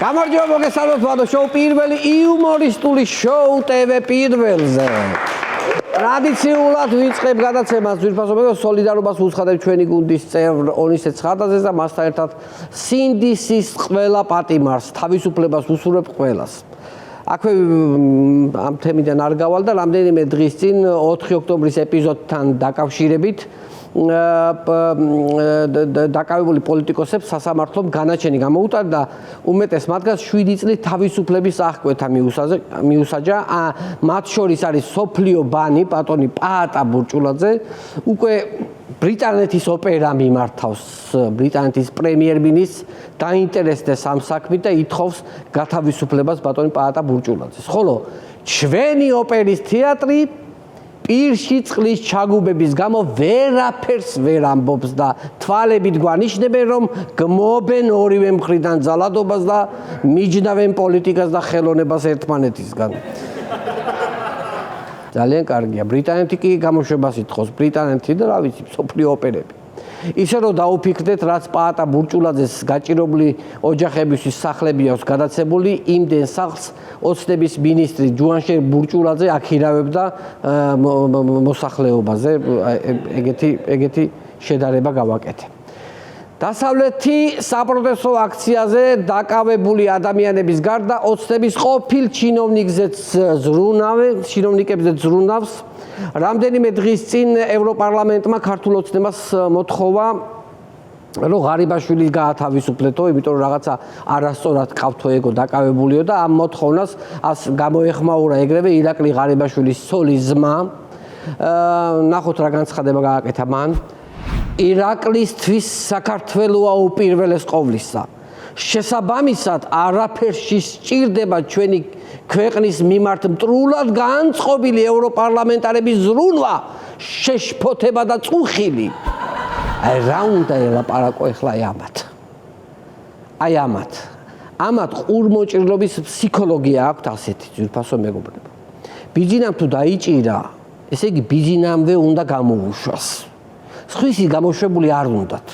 გამარჯობა მოგესალმებით ვადო შოუ პირველი იუმორისტული შოუ TV პირველზე. ტრადიციულად ვიწყებ გადაცემას ძვირფასო მეგობრებო სოლიდარობას უცხადებ ჩვენი გუნდის წევრ ონისე ცხადაძეს და მასთან ერთად სინდისის ყველა პატიმარს თავისუფლებას უსურვებ ყველას. აქვე ამ თემიდან არ გავალ და რამდენიმე დღის წინ 4 ოქტომბრის ეპიზოდთან დაკავშირებით დაკავებული პოლიტიკოსებს სასამართლომ განაჩენი გამოუტარა და უმეტეს მათგანს 7 წლის თავისუფლების აღკვეთა მიუსაჯა. მათ შორის არის სოფლიო ბანი პატონი პაატა ბურჭულაძე, უკვე ბრიტანეთის ოპერა მიმართავს ბრიტანეთის პრემიერ-მინისტრს დაინტერესდეს ამ საქმით და ითხოვს გათავისუფლებას ბატონი პაატა ბურჭულაძეს. ხოლო ჩვენი ოპერის თეატრი პირში წყლის ჩაგუბების გამო ვერაფერს ვერ ამბობს და თვალებით გვანიშნებენ რომ გმობენ ორივე მხრიდან ძალადობას და მიჯნავენ პოლიტიკას და ხელოვნებას ერთმანეთისგან. ძალიან კარგია. ბრიტანეთი კი გამოშვებას ითხოვს, ბრიტანეთი და რა ვიცი, სოფლიო ოპერები. ისე რომ დაუფიქრდეთ, რაც პაატა ბურჭულაძეს გაჭირებული ოჯახებისთვის სახლები აქვს გადაცებული, იმდენ სახლს ოცნების მინისტრი ჯუანშერ ბურჭულაძე აქირავებდა მოსახლეობაზე. ეგეთი შედარება გავაკეთე. დასავლეთი საპროტესტო აქციაზე დაკავებული ადამიანების გარდა ოცნების ყოფილ ჩინოვნიკებზეც ზრუნავს. რამდენიმე დღის წინ ევროპარლამენტმა ქართულ ოცნებას მოთხოვა რომ ღარიბაშვილი გაათავისუფლეთო, იმიტომ რომ რაღაცა არასწორად ყავთო ეგო დაკავებულიო და ამ მოთხოვნას გამოეხმაურა ეგრევე ირაკლი ღარიბაშვილის ცოლის ძმა. ნახოთ რა განცხადება გააკეთა მან. ირაკლისთვის საქართველოა უპირველეს ყოვლისა. შესაბამისად არაფერში სჭირდება ჩვენი ქვეყნის მიმართ მტრულად განწყობილი ევროპარლამენტარების ზრუნვა, შეშფოთება და წუხილი. აი რა უნდა ელაპარაკო ახლა ამათ ყურმოჭრილობის ფსიქოლოგია აქვთ ასეთი ძვირფასო მეგობრებო. ბიძინამ თუ დაიჭირა, ესე იგი ბიძინამდე უნდა გამოუშვას. სხვისი გამოშვებული არ უნდათ.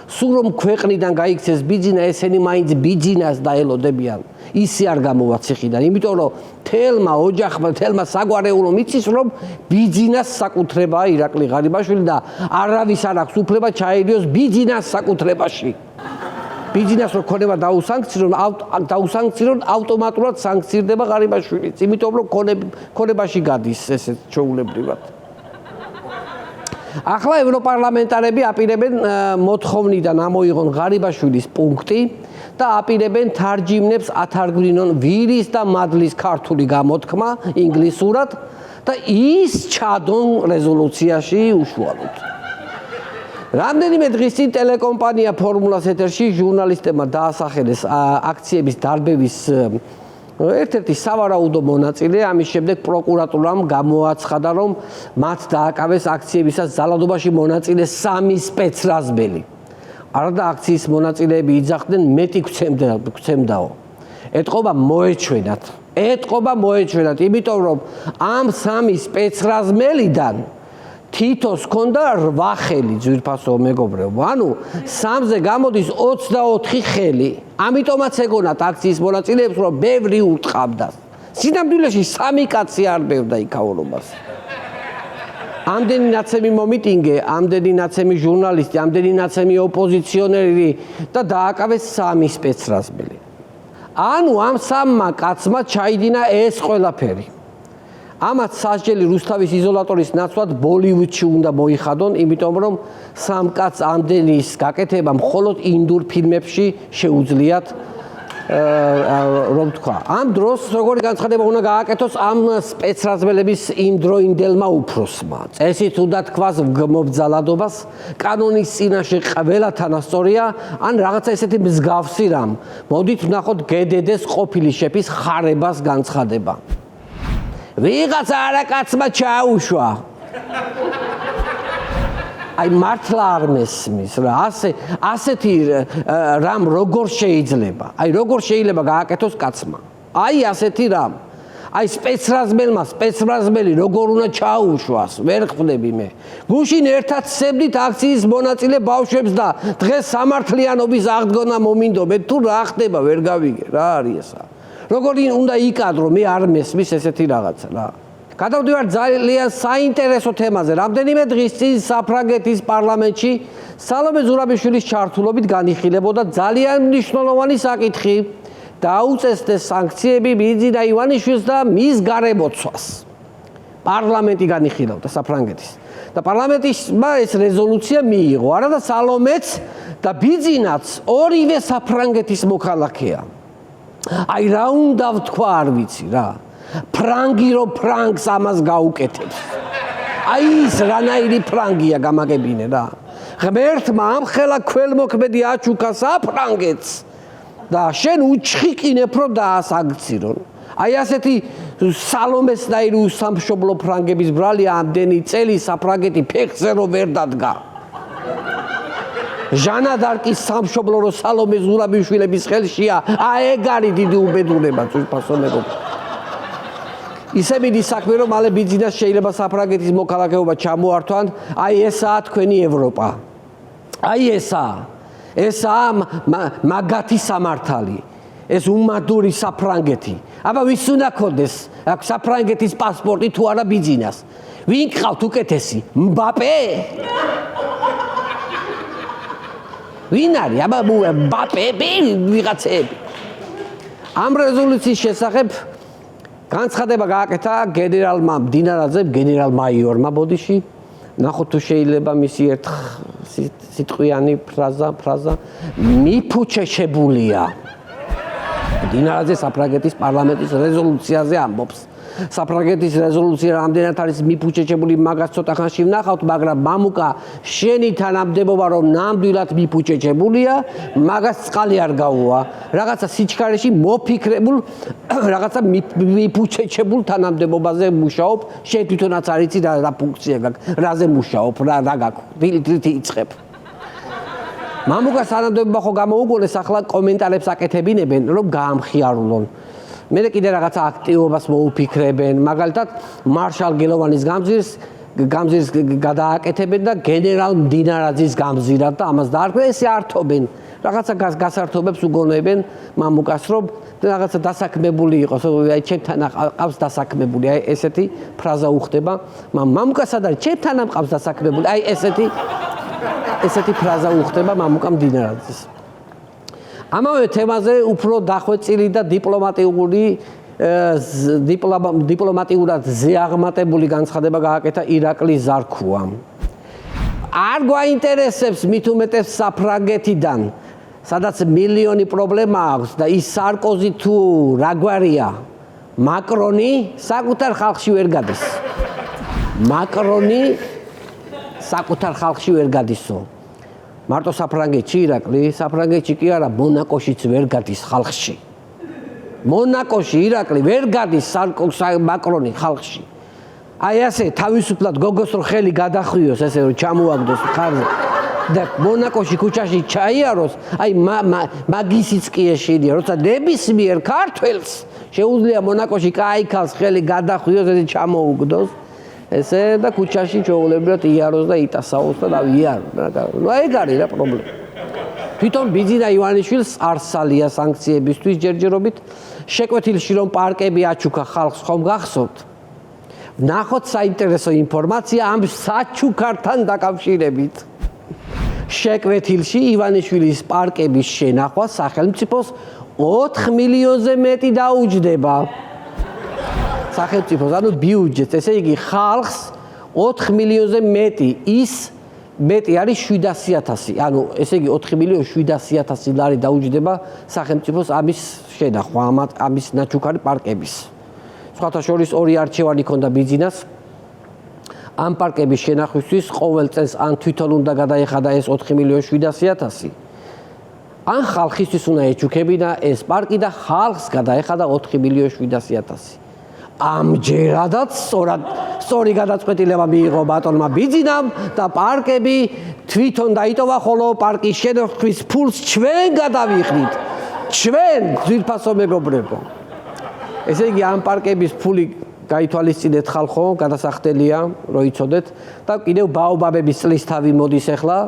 სულ რომ ქვეყნიდან გაიქცეს ბიძინა, ესენი მაინც ბიძინას დაელოდებიან. ისი არ გამოვა ციხიდან, იმიტომ რომ თელმა ოჯახმა, თელმა საგვარეულომ იცის რომ ბიძინას საკუთრებაა ირაკლი ღარიბაშვილი და არავის არ აქვს უფლება ჩაერიოს ბიძინას საკუთრებაში. ბიძინას რო ქონება დაუსანქცირონ, ავტომატურად სანქცირდება ღარიბაშვილიც, იმიტომ რომ ქონებაში გადის ესე ჩვეულებრივად. ახლა ევროპარლამენტარები აპირებენ მოთხოვნიდან ამოიღონ ღარიბაშვილის პუნქტი და აპირებენ თარჯიმნებს ათარგმნინონ ვირის და მადლის ქართული გამოთქმა ინგლისურად და ის ჩადონ რეზოლუციაში უშუალოდ. რამდენიმე დღის წინ ტელეკომპანია ფორმულას ეთერში ჟურნალისტებმა დაასახელეს აქციების დარბევის ერთ-ერთი სავარაუდო მონაწილე. ამის შემდეგ პროკურატურამ გამოაცხადა, რომ მათ დააკავეს აქციებისას ძალადობაში მონაწილე 3 სპეცრაზმელი. არადა აქციის მონაწილეები იძახდნენ მეტი გვცემდაო. ეტყობა მოეჩვენათ, იმიტომ რომ ამ 3 სპეცრაზმელიდან თითოს ჰქონდა 8 ხელი ძვირფასო მეგობრებო. ანუ 3-ზე გამოდის 24 ხელი. ამიტომაც ეგონათ აქციის მონაწილეებს რომ ბევრი უტყავდათ. სინამდვილეში 3 კაცი არ ბევრდა იქაურობას. ამდენი ნაცემი მომიტინგე, ამდენი ნაცემი ჟურნალისტი, ამდენი ნაცემი ოპოზიციონერი და დააკავეს 3 სპეცრაზმელი. ანუ ამ 3 კაცმა ჩაიდინა ეს ყველაფერი. ამათ სასჯელი რუსთავის იზოლატორის ნაცვლად ბოლივუდში უნდა მოიხადონ, იმიტომ რომ 3 კაცს ამდენის გაკეთება მხოლოდ ინდურ ფილმებში შეუძლიათ რომ თქვა. ამ დროს როგორი განცხადება უნდა გააკეთოს ამ სპეცრაზმელების იმდროინდელმა უფროსმა. წესით უნდა თქვას გმობძალადობას, კანონის წინაშე ყველა თანასწორია, ან რაღაცა ესეთი მსგავსი რამ. მოდით ვნახოთ გედედეს ყოფილი შეფის ხარებას განცხადება. ვიღაცა არაკაცმა ჩაუშვა. აი მართლა არ მესმის რა, ასეთი რამ როგორ შეიძლება? აი როგორ შეიძლება გააკეთოს კაცმა? აი ასეთი რამ. აი სპეცრაზმელმა სპეცრაზმელი როგორ უნდა ჩაუშვას, ვერ ხვდები მე. გუშინ ერთად სცემდით აქციის მონაწილე ბავშვებს და დღეს სამართლიანობის აღდგონა მომინდობთ, თუ რა ხდება ვერ გავიგე, რა არის ესა. როგორი უნდა იკადრო, მე არ მესმის ესეთი რაღაცა რა. გადავდივარ ძალიან საინტერესო თემაზე. რამდენიმე დღის წინ საფრანგეთის პარლამენტში სალომე ზურაბიშვილის ჩართულობით განიხილებოდა ძალიან მნიშვნელოვანი საკითხი. დაუწესდეს სანქციები ბიძინა ივანიშვილს და მის გარემოცვას. პარლამენტი განიხილავდა საფრანგეთის. და პარლამენტმა ეს რეზოლუცია მიიღო. არა და სალომეც და ბიძინაც ორივე საფრანგეთის მოქალაქეა. აი რა უნდა ვთქვა არ ვიცი რა. ფრანგი რო ფრანგს ამას გაუკეთებს. აი ის რანაირი ფრანგია გამაგებინე რა. ღმერთმა ამხელა ქველმოქმედი აჩუქა საფრანგეთს. და შენ უჩხიკინებ რომ დაასანქცირონ. აი ასეთი სალომესნაირი უსამშობლო ფრანგების ბრალი ამდენი წელი საფრანგეთი ფეხზე რო ვერ დადგა. ჟანა დარკის სამშობლო რო სალომე ზურაბიშვილების ხელშია, აი ეგ არის დიდი უბედურება ძვირფასო მეგობრებო. ისე მიდის საქმე რომ მალე ბიძინას შეიძლება საფრანგეთის მოქალაქეობა ჩამოართვან, აი ესაა თქვენი ევროპა. აი ესაა მაგათი სამართალი. ეს უმადური საფრანგეთი. აბა ვის უნდა ქონდეს აქ საფრანგეთის პასპორტი თუ არა ბიძინას? ვინ გყავთ უკეთესი? მბაპე? ვინ არის? აბა მბაპები ვიღაცები. ამ რეზოლუციის შესახებ განცხადება გააკეთა გენერალმა მდინარაძემ, გენერალ-მაიორმა ბოდიში. ნახოთ თუ შეიძლება მისი ერთ სიტყვიანი ფრაზა მიფუჩეჩებულია. მდინარაძე საფრანგეთის პარლამენტის რეზოლუციაზე ამბობს. საფრანგეთის რეზოლუცია რამდენად არის მიფუჩეჩებული, მაგას ცოტა ხანში ვნახავთ, მაგრამ მამუკა შენი თანამდებობა რომ ნამდვილად მიფუჩეჩებულია, მაგას წყალი არ გაუვა. რაღაცა სიჩქარეში მოფიქრებულ, რაღაცა მიფუჩეჩებულ თანამდებობაზე მუშაობ, შენ თვითონაც არ იცი რა ფუნქცია გაქვს, რაზე მუშაობ, რა გაქვს, დილით იწყებ. მამუკას თანამდებობა ხო გამოუგონეს, ახლა კომენტარებს აკეთებინებენ, რომ გაამხიარულონ. მე კიდე რაღაცა აქტივობას მოუფიქრებენ, მაგალითად მარშალ გელოვანის გამზირს გადააკეთებენ და გენერალ მდინარაძის გამზირად და ამას დაარქვენ, ესე ართობენ. რაღაცა გასართობებს უგონებენ მამუკას, რომ რაღაცა დასაქმებული იყოს, აი ჩემთან ყავს დასაქმებული, აი ესეთი ფრაზა უხდება. მამუკას არ არის, ჩემთან ყავს დასაქმებული, აი ესეთი ფრაზა უხდება მამუკა მდინარაძის. ამავე თემაზე უფრო დახვეწილი და დიპლომატიურად ზეაღმატებული განცხადება გააკეთა ირაკლი ზარქუამ. არ გვაინტერესებს მით უმეტეს საფრანგეთიდან, სადაც მილიონი პრობლემა აქვს და ის სარკოზი თუ რა გვარია, მაკრონი საკუთარ ხალხში ვერ გადის. მაკრონი საკუთარ ხალხში ვერ გადისო. მარტო საფრანგეთში ირაკლი, საფრანგეთში კი არა, მონაკოშიც ვერ გადის ხალხში. მონაკოში ირაკლი ვერ გადის მაკრონი ხალხში. აი ასე თავისუფლად გოგოს რო ხელი გადახვიოს, ესე რომ ჩამოაგდოს ხარზე და მონაკოში ქუჩაში ჩაიაროს, აი მაგისიც კი ეშინია, როცა ნებისმიერ ქართველს შეუძლია მონაკოში კაიქალს ხელი გადახვიოს, ესე ჩამოუგდოს. ესე და ქუჩაში ჩაულებრად იაროს და იტასაოს და დავიარო. ნუ ეგ არის რა პრობლემა. თვითონ ბიძინა ივანიშვილს არსალია სანქციებისთვის ჯერჯერობით. შეკვეთილში რომ პარკები აჩუქა ხალხს ხომ გახსოვთ? ნახოთ საინტერესო ინფორმაცია ამ საჩუქართან დაკავშირებით. შეკვეთილში ივანიშვილის პარკების შენახვა სახელმწიფოს 4 მილიონზე მეტი დაუჯდება. სახელმწიფოს, ანუ ბიუჯეტს, ესე იგი ხალხს 4 მილიონზე მეტი, ის მეტი არის 700.000, ანუ ესე იგი 4.700.000 ლარი დაუჯდება სახელმწიფოს ამის შენახვა, ამის ნაჩუქარი პარკების. სხვათა შორის ორი არჩევანი ჰქონდა ბიძინას. ამ პარკების შენახვისთვის ყოველ წელს ან თვითონ უნდა გადაეხადა ეს 4.700.000, ან ხალხისთვის უნდა ეჩუქებინა ეს პარკი და ხალხს გადაეხადა 4.700.000. ამჯერადაც სწორი გადაწყვეტილება მიიღო ბატონმა ბიძინამ და პარკები თვითონ დაიტოვა, ხოლო პარკის შენახვის ფულს ჩვენ გადავიხდით. ჩვენ, ძვირფასო მეგობრებო. ესე იგი ამ პარკების ფული გაითვალისწინეთ ხალხო, გადასახდელია, რო იცოდეთ და კიდევ ბაობაბების წლისთავი მოდის ახლა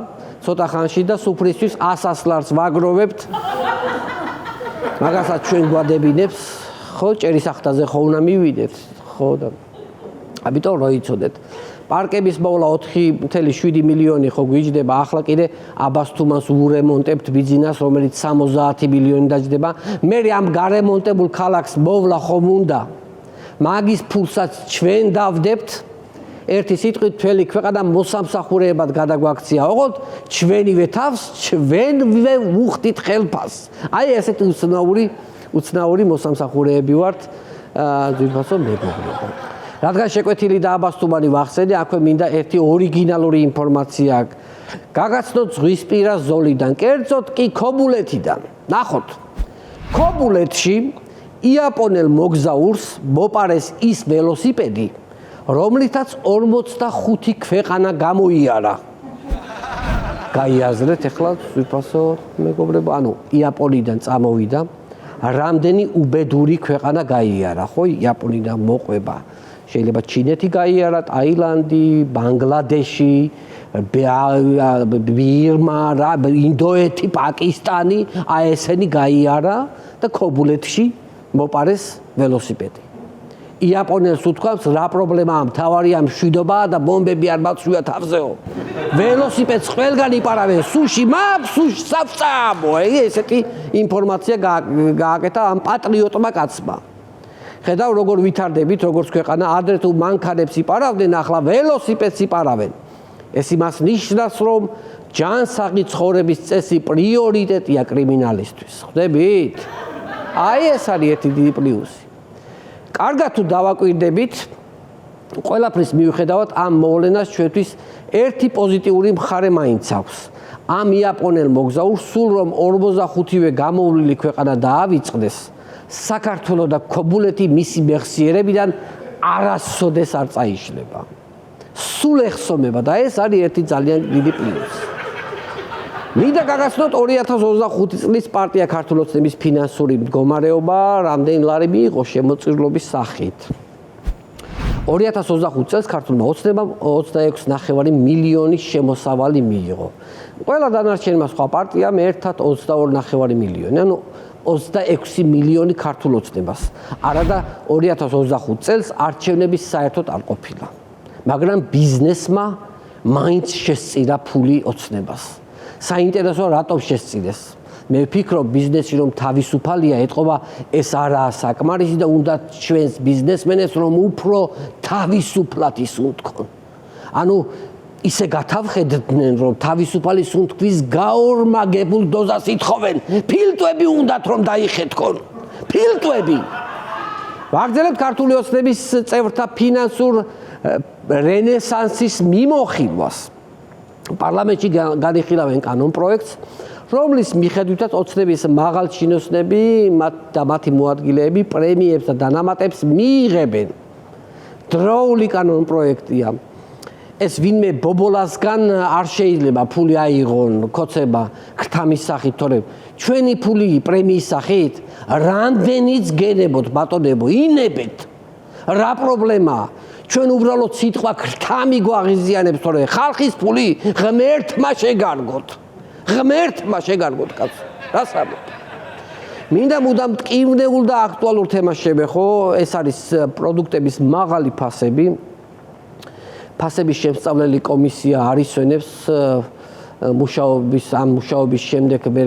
ცოტა ხანში და სუფრისთვის 100 ლარს ვაგროვებთ. მაგასაც ჩვენ გვადებინებს, ხო, ჭერის ახტაზე ხო უნდა მივიდეთ, ხო და ამიტომ რო იცოდეთ. პარკების მოვლა 4.7 მილიონი ხო გვიჯდება, ახლა კიდე აბას თუმანს ურემონტებთ ბიზნეს, რომელიც 70 მილიონი დაჯდება. მე ამ გარემონტებულ ქალაქს მოვლა ხომ უნდა. მაგის ფულსაც ჩვენ დავდებთ. ერთი სიტყვით მთელი ქვეყანა მოსამსახურეებად გადაგვაქცია. ოღონდ ჩვენივე თავს ჩვენვე ვუხდით ხელფას. აი ესეთი უცნაური მოსამსახურეები ვართ, ძვირფასო მეგობრებო. რადგან შეკვეთილი და აბასთუმანი ვახსენე, აქვე მინდა ერთი ორიგინალური ინფორმაცია გაგაცნოთ ზღვისპირა ზოლიდან, კერძოდ კი ქობულეთიდან. ნახოთ. ქობულეთში იაპონელ მოგზაურს მოპარეს ის ველოსიპედი, რომლითაც 45 ქვეყანა გამოიარა. გაიაზრეთ ახლა ზვირფასო მეგობრებო, ანუ იაპონიდან წამოვიდა, რამდენი უბედური ქვეყანა გაიარა, ხო? იაპონიდან მოყვება. შეიძლება ჩინეთი გაიარა, ტაილანდი, ბანგლადეში, ბირმა, ინდოეთი, პაკისტანი, აი ესენი გაიარა და ქობულეთში მოპარეს ველოსიპედი. იაპონელს უთქვამს, რა პრობლემაა, მთავარია მშვიდობაა და ბომბები არ მაცვია თავზეო. ველოსიპედს ყველგან იპარავენ, სუში მაპ, სუში საფწამო. ესეთი ინფორმაცია გააკეთა ამ პატრიოტმა კაცმა. ხედავ როგორ ვითარდებით, როგორც ქვეყანა, ადრე თუ მანქანებს იპარავდნენ, ახლა ველოსიპედს იპარავენ. ეს იმას ნიშნავს, რომ ჯანსაღი ცხოვრების წესი პრიორიტეტია კრიმინალისტვის. ხვდებით? აი ეს არის ერთი დიდი პლუსი. კარგად თუ დავაკვირდებით, ყველაფრის მიუხედავად ამ მოვლენას ჩვენთვის ერთი პოზიტიური მხარე მაინც აქვს. ამ იაპონელ მოგზაურს სულ რომ 45-ვე გამოვლილი ქვეყანა დაავიწყდეს, საქართველო და ქობულეთი მისი მეხსიერებიდან არასოდეს არ წაიშლება. სულ ეხსომება და ეს არის ერთი ძალიან დიდი პლუსი. მინდა გაგაცნოთ 2025 წლის პარტია ქართული ოცნების ფინანსური მდგომარეობა, რამდენი ლარი მიიღო შემოწირულობის სახით. 2025 წელს ქართულმა ოცნებამ 26.5 მილიონი შემოსავალი მიიღო. ყველა დანარჩენმა სხვა პარტიამ ერთად 22.5 მილიონი, ანუ 26 მილიონი ქართულ ოცნებას. არა და 2025 წელს არჩევნების საერთოდ არ ყოფილა. მაგრამ ბიზნესმა მაინც შესწირა ფული ოცნებას. საინტერესოა რატომ შესწირეს. მე ვფიქრობ ბიზნესი რომ თავისუფალია ეთყობა ეს არაა საკმარისი და უნდა ჩვენს ბიზნესმენებს რომ უფრო თავისუფლად ისუნთქონ. ანუ ისე გათავხედდნენ რომ თავისუფალი სუნთქვის გაორმაგებულ დოზას ითხოვენ. ფილტვები უნდათ რომ დაიხეთქონ. ფილტვები. ვაგრძელებთ ქართული ოცნების წევრთა ფინანსურ რენესანსის მიმოხილვას. პარლამენტში განიხილავენ კანონპროექტს, რომლის მიხედვითაც ოცნების მაღალჩინოსნები და მათი მოადგილეები პრემიებს და დანამატებს მიიღებენ. დროული კანონპროექტია. ეს ვინმე ბობოლასგან არ შეიძლება ფული აიღონ, ქოცება ქრთამის სახით, თორემ ჩვენი ფული პრემიის სახით, რამდენიც გენებოთ ბატონებო, ინებეთ. რა პრობლემაა? ჩვენ უბრალოდ სიტყვა ქრთამი გვაღიზიანებს, თორე ხალხის ფული ღმერთმა შეგარგოთ. ღმერთმა შეგარგოთ კაცო. რას ამბობ? მინდა მუდამ ტკივნეულ და აქტუალურ თემას შევეხო, ეს არის პროდუქტების მაღალი ფასები. ფასების შემსწავლელი კომისია არისვენებს მუშაობის შემდეგ მე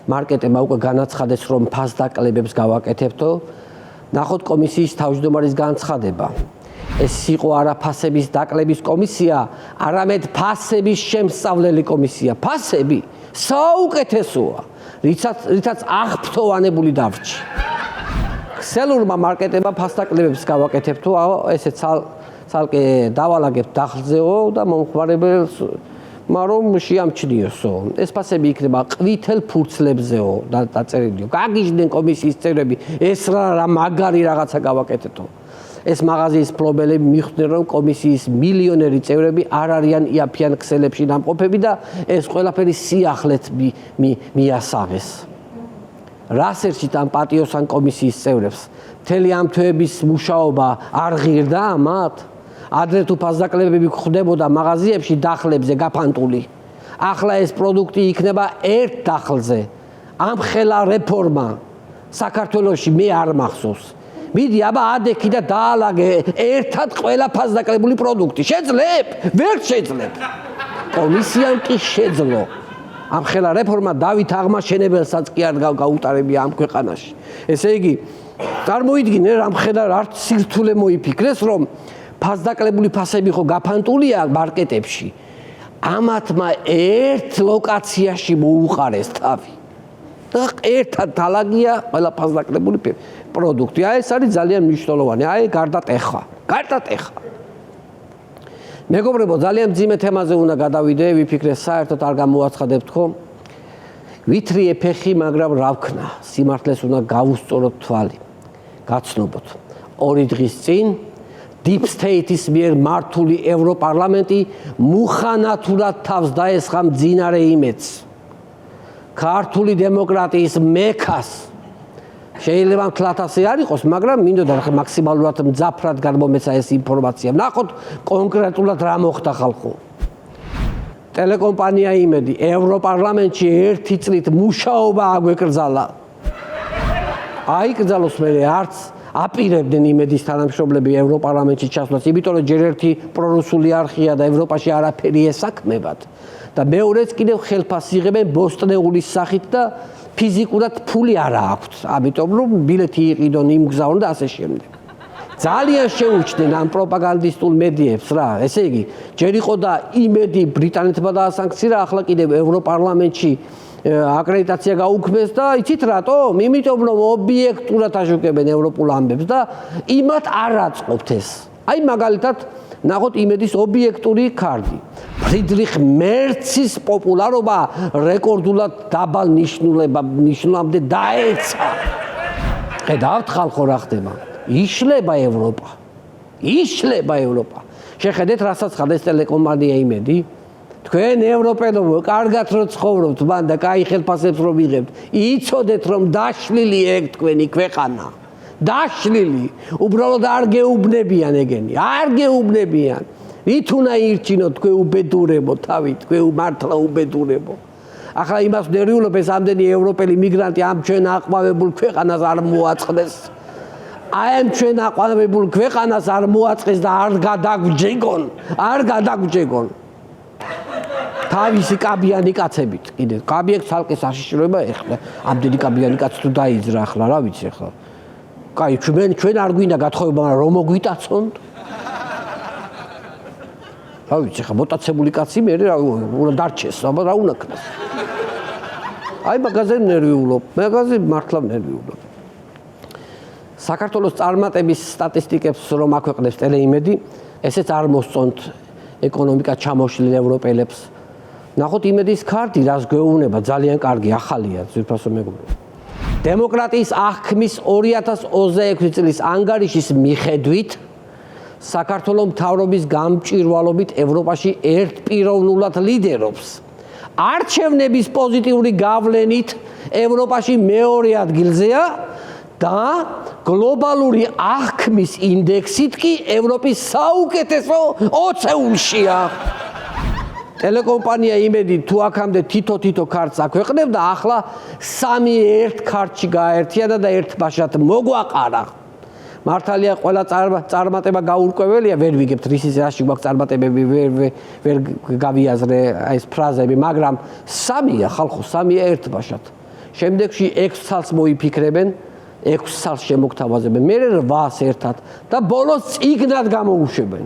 მარკეტებმა უკვე განაცხადეს, რომ ფასდაკლებებს გავაკეთებთო. ნახოთ კომისიის თავმჯდომარის განცხადება. ეს იყო არა ფასების დაკლების კომისია, არამედ ფასების შემსწავლელი კომისია. ფასები საუკეთესოა, რითაც აღფრთოვანებული დარჩი. ქსელურმა მარკეტებმა ფასდაკლებებს გავაკეთებთო, ესე ცალკე დავალაგებთ დახლზეო და მომხმარებელს მაგრამ შეამჩნიოსო. ეს ფასები იქნება ყვითელ ფურცლებზეო დაწერილიო. გაგიჟდნენ კომისიის წევრები, ეს რა მაგარი რაღაცა გავაკეთეთო. ეს მაღაზიის ფლობელები მიხვდნენ, რომ კომისიის მილიონერი წევრები არ არიან იაფიან ქსელებში დამყოფები და ეს ყველაფერი სიახლეთ მიასაღეს. რასერჩით ამ პატიოსან კომისიის წევრებს მთელი ამ თვეების მუშაობა არ ღირდა ამათ? ადრე თუ ფასდაკლებები ხდებოდა მაღაზიებში დახლებზე გაფანტული. ახლა ეს პროდუქტი იქნება ერთ დახლზე. ამ ხელა რეფორმა საქართველოში მე არ მახსოვს. მიდი აბა ადექი და დაალაგე ერთად ყველა ფასდაკლებული პროდუქტი. შეძლებ? ვერ შეძლებ. კომისიამ კი შეძლო. ამ ხელა რეფორმა დავით აღმაშენებელსაც კი არ გაუტარებია ამ ქვეყანაში. ესე იგი, წარმოიდგინე რამ ხედავ არც სირთულე მოიფიქრეს, რომ ფასდაკლებული ფასები ხო გაფანტულია მარკეტებში. ამათმა ერთ ლოკაციაში მოუყარეს თავი. და ერთად დალაგია ყველა ფასდაკლებული პროდუქტი. ეს არის ძალიან მნიშვნელოვანი. გარდატეხა. მეგობრებო, ძალიან მძიმე თემაზე უნდა გადავიდე, ვიფიქრე საერთოდ არ გამოაცხადებთ ხო? ვითრიე ფეხი, მაგრამ რა ვქნა? სიმართლეს უნდა გავუსწოროთ თვალი. გაცნობოთ. 2 დღის წინ Deep State-ის მიერ მართული ევროპარლამენტი მუხანათურად თავს დაესხა მძინარე იმედს. ქართული დემოკრატიის მექას შეიძლება მთლად ასე არ იყოს, მაგრამ მინდოდა მაქსიმალურად მძაფრად გამომეცა ეს ინფორმაცია. ნახოთ კონკრეტულად რა მოხდა ხალხო. ტელეკომპანია იმედი ევროპარლამენტში 1 წლით მუშაობა აგვეკრძალა. აიკრძალოს მე არც აპირებდნენ იმედის თანამშრომლები ევროპარლამენტში ჩასვლას, იმიტომ რომ ჯერ ერთი პრორუსული არხია და ევროპაში არაფერი ესაქმებად. და მეორეც კიდევ ხელფასს იღებენ ბოსტნეულის სახით და ფიზიკურად ფული არ აქვთ. ამიტომ რომ ბილეთი იყიდონ, იმგზავნონ და ასე შემდეგ. ძალიან შეუჩდნენ ამ პროპაგანდისტულ მედიებს რა. ესე იგი, ჯერ იყო და იმედი ბრიტანეთმა დაასანქცია, ახლა კიდევ ევროპარლამენტში აკრედიტაცია გაუქმეს და იცით რატომ? იმიტომ რომ ობიექტურად აშუქებენ ევროპულ ამბებს და იმათ არ აწყობთ ეს. აი მაგალითად ნახოთ იმედის ობიექტური ქარდი. ფრიდრიხ მერცის პოპულარობა რეკორდულად დაბალ ნიშნულამდე დაეცა. ხედავთ ხალხო რა ხდება? იშლება ევროპა. შეხედეთ რასაც ხადეს ტელეკომპანია იმედი. თქვენ ევროპელო კარგად რო ცხოვრობთ, მან და კაი ხელფასებს რო ვიღებთ, იცოდეთ რომ დაშლილი ეგ თქვენი ქვეყანა. დაშლილი. უბრალოდ არ გეუბნებიან ეგენი. არ გეუბნებიან. ვით უნდა ირჩინოთ თქვენ უბედურებო თავით, თქვენ მართლა უბედურებო. ახლა იმას ვდერივულობ ეს ამდენი ევროპელი მიგრანტი ამ ჩვენ აყვავებულ ქვეყანას არ მოაწყდეს. ამ ჩვენ აყვავებულ ქვეყანას არ მოაწყეს და არ გადაგჯეგონ. თავისი კაბიანი კაცებით. კიდე კაბიეკ ცალკე საშიშროება ეხლა. ამდენი კაბიანი კაცი თუ დაიძრა ახლა, რა ვიცი ახლა. კაი, ჩვენ არ გვინდა გათხოვება, მაგრამ რომ მოგვიტაცონთ. რა ვიცი ახლა მოტაცებული კაცი მე რა უნდა დარჩეს, აბა რა უნდა ქნას. აი მაგაზე ნერვიულობ. მართლა ნერვიულობ. საქართველოს წარმატების სტატისტიკებს რომ აქვეყნებს ტელეიმედი, ესეც არ მოსწონთ ეკონომიკა ჩამოშლილ ევროპელებს. ნახოთ იმედის ქარდი, რას გვეუბნება, ძალიან კარგი, ახალია, ძვირფასო მეგობრებო. დემოკრატიის აღქმის 2026 წლის ანგარიშის მიხედვით საქართველოს მთავრობის გამჭვირვალობით ევროპაში ერთპიროვნულად ლიდერობს. არჩევნების პოზიტიური გავლენით ევროპაში მეორე ადგილზეა და გლობალური აღქმის ინდექსით კი ევროპის საუკეთესო 20-ულშია. ტელეკომპანია იმედი თუ აქამდე თითო ქარტს აქვეყნებდა, ახლა 3 ერთ ქარტში გააერთიანა და ერთ ბაშად მოგვაყარა. მართალია ყველა წარმატება გაურკვეველია, ვერ ვიგებთ რაში გვაქვს წარმატებები, ვერ გავიაზრე ეს ფრაზები, მაგრამ 3-ია ხალხო, 3 ერთ ბაშად. შემდეგში 6 ცალს მოიფიქრებენ, 6 ცალს შემოგთავაზებენ, მერე 8-ს ერთად და ბოლოს წიგნად გამოუშვებენ.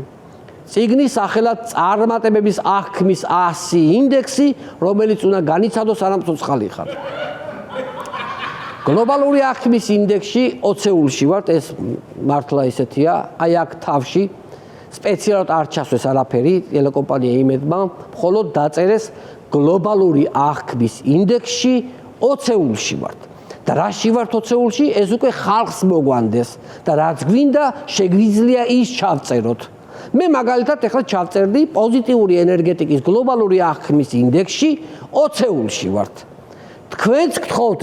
წიგნის სახელად წარმატებების აღქმის 100 ინდექსი, რომელიც უნდა განიცადოს არამ ცოცხალი ხარ. გლობალური აღქმის ინდექსში 20-ულში ვართ, ეს მართლა ისეთია, აი აქ თავში სპეციალურად არ ჩასვეს არაფერი, ტელეკომპანია იმედმა, მხოლოდ დაწერეს გლობალური აღქმის ინდექსში 20-ულში ვართ. და რაში ვართ 20-ულში, ეს უკვე ხალხს მოგვანდეს და რაც გვინდა, შეგვიძლია ის ჩავწეროთ. მე მაგალითად ახლა ჩავწერდი პოზიტიური ენერგეტიკის გლობალური აღქმის ინდექსში 20-ულში ვართ. თქვენც გთხოვთ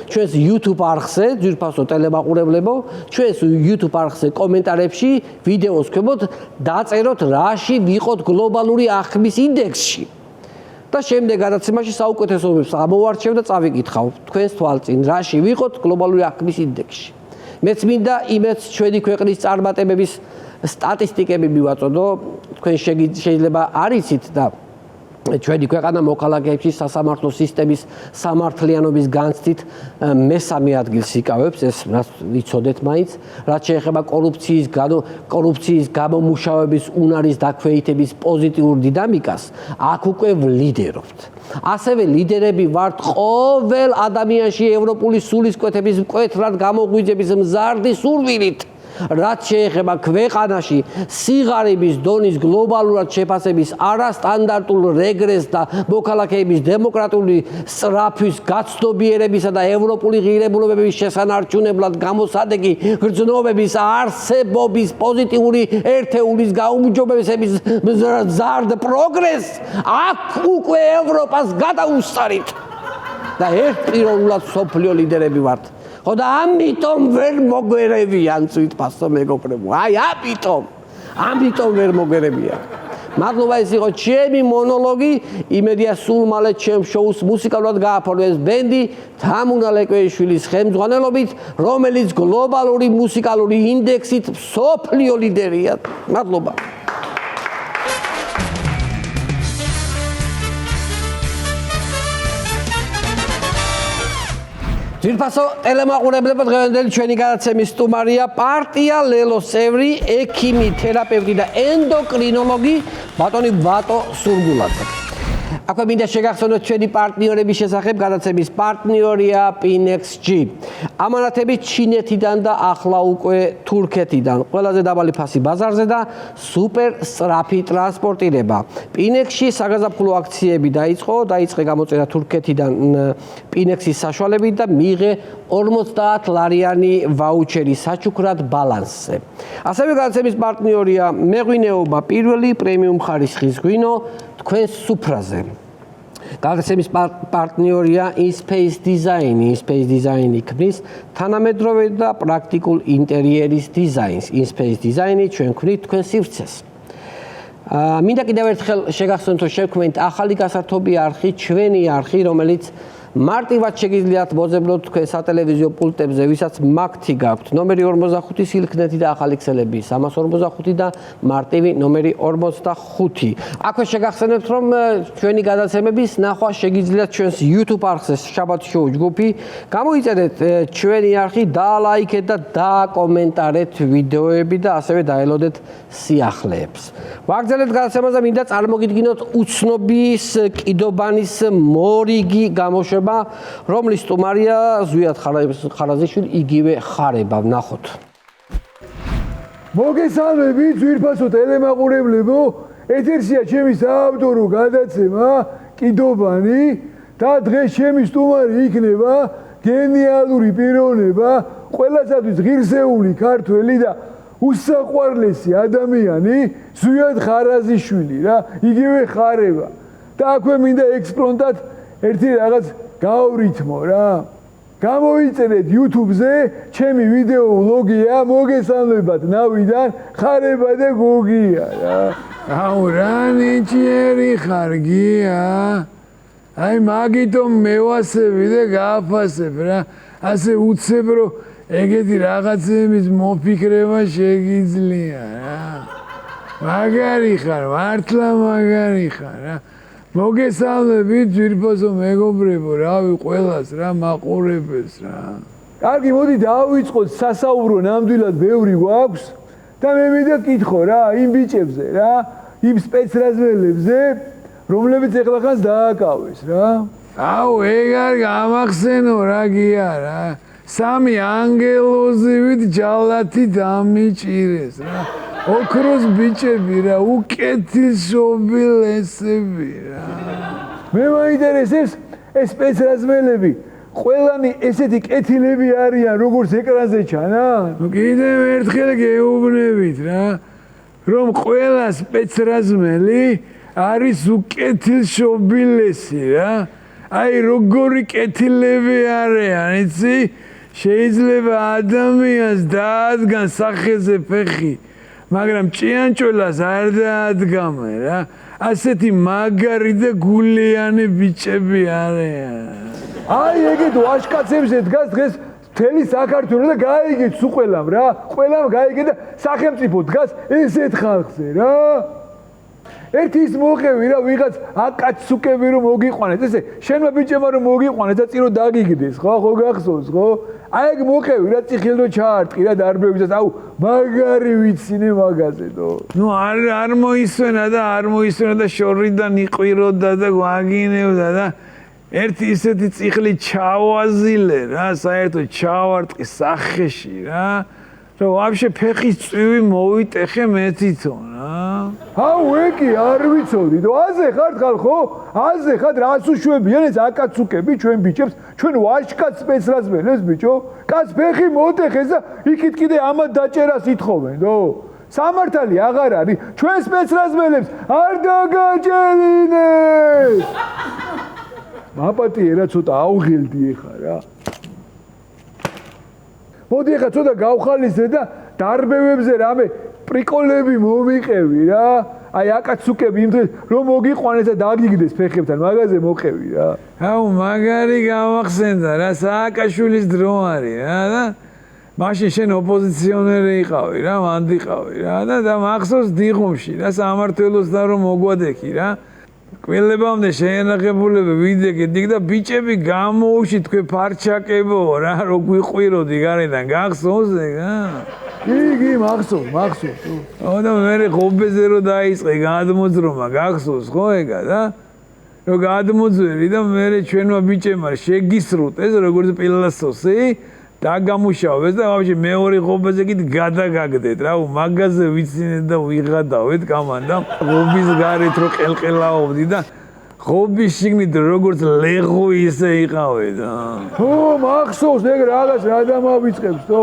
ჩვენს YouTube არხზე, ძვირფასო ტელემაყურებლებო, ჩვენს YouTube არხზე კომენტარებში ვიდეოს ქვემოთ დაწეროთ რაში ვიყოთ გლობალური აღქმის ინდექსში. და შემდეგ გადაცემაში საუკეთესოებს ამოვარჩევ და წავიკითხავ თქვენს თვალწინ რაში ვიყოთ გლობალური აღქმის ინდექსში. მეც მინდა იმეც ჩვენი ქვეყნის წარმატებების სტატისტიკები მივაწოდო, თქვენ შეიძლება არ იცით და ჩვენი ქვეყანა მოქალაქეებში სასამართლო სისტემის სამართლიანობის განცდით მესამე ადგილს იკავებს, ეს რაც ვიცოდეთ მაინც, რაც შეეხება კორუფციის გამომუშავების უნარის დაქვეითების პოზიტიურ დინამიკას, აქ უკვე ვლიდერობთ. ასევე ლიდერები ვართ ყოველ ადამიანში ევროპული სულისკვეთების მკვეთრად გამოღვიძების მზარდი სურვილით. რაც შეეხება ქვეყანაში სიღარიბის დონის გლობალურად შეფასების არასტანდარტულ რეგრესს და მოქალაქეების დემოკრატიული სწრაფვის გაცნობიერებისა და ევროპული ღირებულებების შესანარჩუნებლად გამოსადეგი გრძნობების არსებობის პოზიტიური ერთეულის გაუმჯობესების მზარდ პროგრესს აქ უკვე ევროპას გადაუსწარით და ერთპიროვნულად სოფლიო ლიდერები ვართ. ხო და ამიტომ ვერ მოგვერევიან ძვირფასო მეგობრებო. აი ამიტომ ვერ მოგვერევიან. მადლობა, ეს იყო ჩემი მონოლოგი. იმედია სულ მალე ჩემ შოუს მუსიკალურად გააფორმებს ბენდი თამუნა ლეკვეიშვილის ხელმძღვანელობით, რომელიც გლობალური მუსიკალური ინდექსით სოფლიო ლიდერია. მადლობა. ძვირფასო ტელემაყურებლებო, დღევანდელი ჩვენი გადაცემის სტუმარია პარტია ლელოს წევრი, ექიმი, თერაპევტი და ენდოკრინოლოგი ბატონი ვატო სურგულაძე. აქვე მინდა შეგახსენოთ ჩვენი პარტნიორების შესახებ. გადაცემის პარტნიორია Pinex-G. ამანათები ჩინეთიდან და ახლა უკვე თურქეთიდან. ყველაზე დაბალი ფასი ბაზარზე და სუპერ სწრაფი ტრანსპორტირება. Pinex-ში საგაზაფხულო აქციები დაიწყე გამოწერა თურქეთიდან Pinex-ის საშუალებით და მიიღე 50 ლარიანი ვაუჩერი საჩუქრად ბალანსზე. ასევე გადაცემის პარტნიორია მეღვინეობა პირველი პრემიუმ ხარისხის ღვინო თქვენს სუფრაზე. გადაცემის პარტნიორია InSpace Design. InSpace Design ქმნის თანამედროვე და პრაქტიკულ ინტერიერის დიზაინს. InSpace Design ჩვენ ქმნით თქვენ სივრცეს. მინდა კიდევ ერთხელ შეგახსენოთ, რომ შევქმნით ახალი გასართობი არხი, ჩვენი არხი, რომელიც მარტივად შეგიძლიათ მოძებნოთ თქვენ სატელევიზიო პულტებზე, ვისაც მაგთი გაქვთ. ნომერი 45 სილქნეთი და ახალი ქსელები 345 და მარტივი ნომერი 45. აქვე შეგახსენებთ, რომ ჩვენი გადაცემების ნახვა შეგიძლიათ ჩვენს YouTube არხზე შაბათ შოუ ჯგუფი. გამოიწერეთ ჩვენი არხი, დაალაიქეთ და დააკომენტარეთ ვიდეოები და ასევე დაელოდეთ სიახლეებს. ვაგრძელებთ გადაცემაზე, მინდა წარმოგიდგინოთ უცნობის კიდობანის მორიგი გამოშვება, რომლის სტუმარია ზვიად ხარაზიშვილი, იგივე ხარება. ვნახოთ. მოგესალმებით ძვირფასო ტელემაყურებლებო, ეთერშია ჩემი საავტორო გადაცემა კიდობანი და დღეს ჩემი სტუმარი იქნება გენიალური პიროვნება, ყველასათვის ღირსეული ქართველი და უსაყვარლესი ადამიანი ზვიად ხარაზიშვილი რა, იგივე ხარება. და აქვე მინდა ექსპრომტად ერთი რაღაც გავრითმო რა. გამოიწერეთ YouTube-ზე, ჩემი ვიდეო ვლოგია, მოგესალმებათ ნავიდან, ხარება და გოგია რა. აუ რა ნიჭიერი ხარგია. აი მაგიტომ მევასები და გააფასებ რა. ასე უცებ რომ ეგეთი რაღაცების მოფიქრება შეგიძლია რა. მაგარი ხარ, მართლა მაგარი ხარ რა. მოგესალმებით ძვირფასო მეგობრებო, რავი ყველას რა მაყურებელს რა. კარგი, მოდი დავიწყოთ სასაუბრო, ნამდვილად ბევრი გვაქვს და მე მინდა კითხო რა იმ ბიჭებზე რა, იმ სპეცრაზმელებზე, რომლებიც ეხლახანს დააკავეს რა. აუ ეგ არ გამახსენო რა გია რა. სამი ანგელოზივით ჯალათი დამიჭირეს რა. ოქროს ბიჭები რა, უკეთილშობილესები რა. მე მაინტერესებს ეს სპეცრაზმელები, ყველანი ესეთი კეთილები არიან, როგორც ეკრანზე ჩანან? კიდევ ერთხელ გეუბნებით რა, რომ ყველა სპეცრაზმელი არის უკეთილშობილესი რა. აი როგორი კეთილები არიან, იცი? შეიძლება ადამიანს დაადგან სახეზე ფეხი, მაგრამ ჭიანჭველას არ დაადგამე რა. ასეთი მაგარი და გულიანი ბიჭები არიან. აი ეგეთ ვაშკაცებზე დგას დღეს მთელი საქართველო და გაიგეთ სულ ყველამ რა. ყველამ გაიგეთ და სახელმწიფო დგას ესეთ ხალხზე რა. ერთი ის მოყევი რა ვიღაც აკაცუკები რომ მოგიყვანეთ ესე შენმა ბიჭებმა რომ მოგიყვანეთ და წირო დაგიგდეს ხო გახსოვს ხო აი ეგ მოყევი რა წიხილ რო ჩაარტყი რა დარბევისაც აუ მაგარი ვიცინე მაგაზე დო ნუ არ მოისვენა და შორიდან იყვიროდა და გვაგინებდა და ერთი ისეთი წიხლი ჩავაზილე რა საერთოდ ჩავარტყი სახეში რა რომ ვაფშე ფეხის წვივი მოვიტეხე მე თვითონ რა აუ ეკი არ ვიცოდი და აზე ხარ ხო აზე ხარ რას უშვებიან ეს აკაცუკები ჩვენ ბიჭებს ჩვენ ვაშკაც სპეცრაზმელებს ბიჭო კაც ფეხი მოტეხეს და იქით კიდე ამათ დაჭერას ითხოვენ დო სამართალი აღარ არის ჩვენ სპეცრაზმელებს არ დაგაჭერინეს მაპატიერა ცოტა აუღელდი ეხა რა მოდი ახლა ცოტა გავხალისე და დარბევებზე რამე პრიკოლები მომიყევი რა. აი აკაცუკები იმ დღეს რომ მოგიყვანეს და დაგიგდეს ფეხებთან, მაგაზე მოყევი რა. აუ მაგარი გავახსენდა რა, სააკაშვილის დრო არის რა და მაშინ შენ ოპოზიციონერი იყავი რა, მანდიყავი რა და მახსოვს დიღომში რა სამართლოს და რომ მოგვადექი რა. კველებამდე შეენახებულები ვიდეგე დიდ და ბიჭები გამოუში თქვენ ფარჩაკებო რა რო გვიყვიროდი გარედან გახსოვს ეგ რა კი მახსოვს და მე ღობეზე რო დაიწყე გადმოძრომა გახსოვს ხო ეგა და რო გადმოძვერი და მე ჩვენმა ბიჭებმა შეგისრუტეს როგორც პილასოსი დაგამუშავეს და ვაფშე მეორე ღობეზე კიდე გადაგაგდეთ რა მაგაზე ვიცინეთ და ვიღადავეთ კამანდამ ღობის გარეთ რო ყელყელაობდი და ღობის შიგნით როგორც ლეღო ისე იყავე და ხო მახსოვს ეგ რაღაც რა დამავიწყებს თო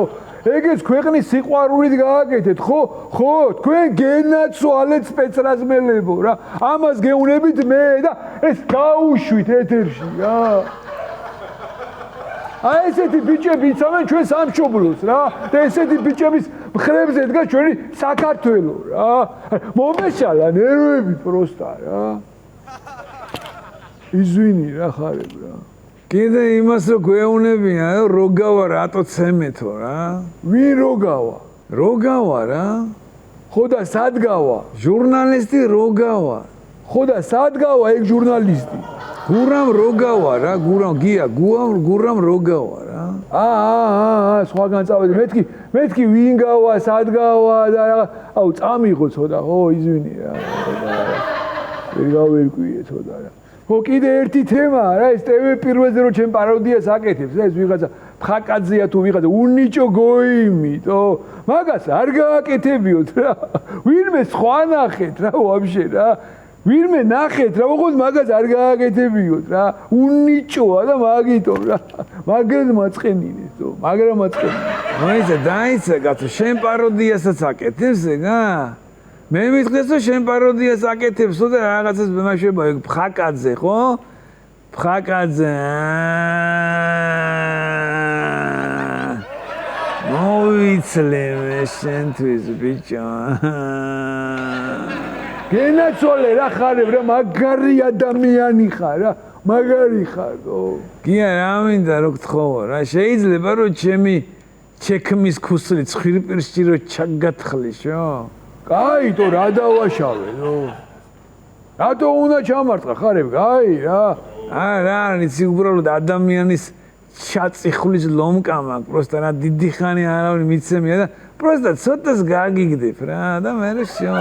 ეგეც ქვეყნის სიყვარულით გააკეთეთ ხო თქვენ გენაცვალეთ სპეცრაზმელებო რა ამას გეუნებით მე და ეს გაუშვით ეთერში რა აი ესეთი ბიჭები იცავენ ჩვენ სამშობლოს რა და ესეთი ბიჭების მხრებზე დგას ჩვენი საქართველო რა მომეშალა ნერვები პროსტა რა იзвини რა ხარებ რა კიდე იმას რო გვეუნებიან რო გავა რატო ცემეთო რა ვინ რო გავა რა ხო და სად გავა ჟურნალისტი რო გავა ხო და სად გავა ეგ ჟურნალისტი გურამ რო გავა რა გურამ რო გავა რა სხვაგან წავედი მეთქი ვინ გავა სად გავა და აუ წამიღო ცოტა ხო იзвини რა ვერ გავერკვიე ცოტა რა ხო კიდე ერთი თემა რა ეს ტევ პირველზე რო ჩემ პაროდიას აკეთებს ეს ვიღაცა ფხაკაძეა თუ ვიღაცა უნიჭო გოიმიტო მაგას არ გააკეთებიოთ რა ვინმე სხვა ნახეთ რა ვაფშე რა ვინმე ნახეთ რა უყოდ მაგას არ გააკეთებიოთ რა უნიჭოა და მაგითო რა მაგრამ მაწყენინეს თო მაგრამ მაწყენინე დაიცა გათო შენ პაროდიასაც აკეთებს ეგა მე მითხეს რომ შენ პაროდიას აკეთებსო და რაღაცას მაშება ეგ ფხაკაძე ხო ფხაკაძე მოვიცლე მე შენთვის ბიჭო გენაცვალე რა ხარებ რა მაგარი ადამიანი ხარ რა მაგარი ხარო გია რა მინდა რო გთხოვო რა შეიძლება რომ ჩემი ჩექმის ქუსლი ცხვირპირში რო ჩაგათხლიშო კაიტო რა დავაშავე ნო რატო უნდა ჩამარტყა ხარებ კაი რა რა არის უბრალოდ ადამიანის ჩაწიხulis ლომკამა პროსტა რა დიდი ხანი არავინ მიცემია და პროსტა ცოტას გაგიგდებ რა და მე შო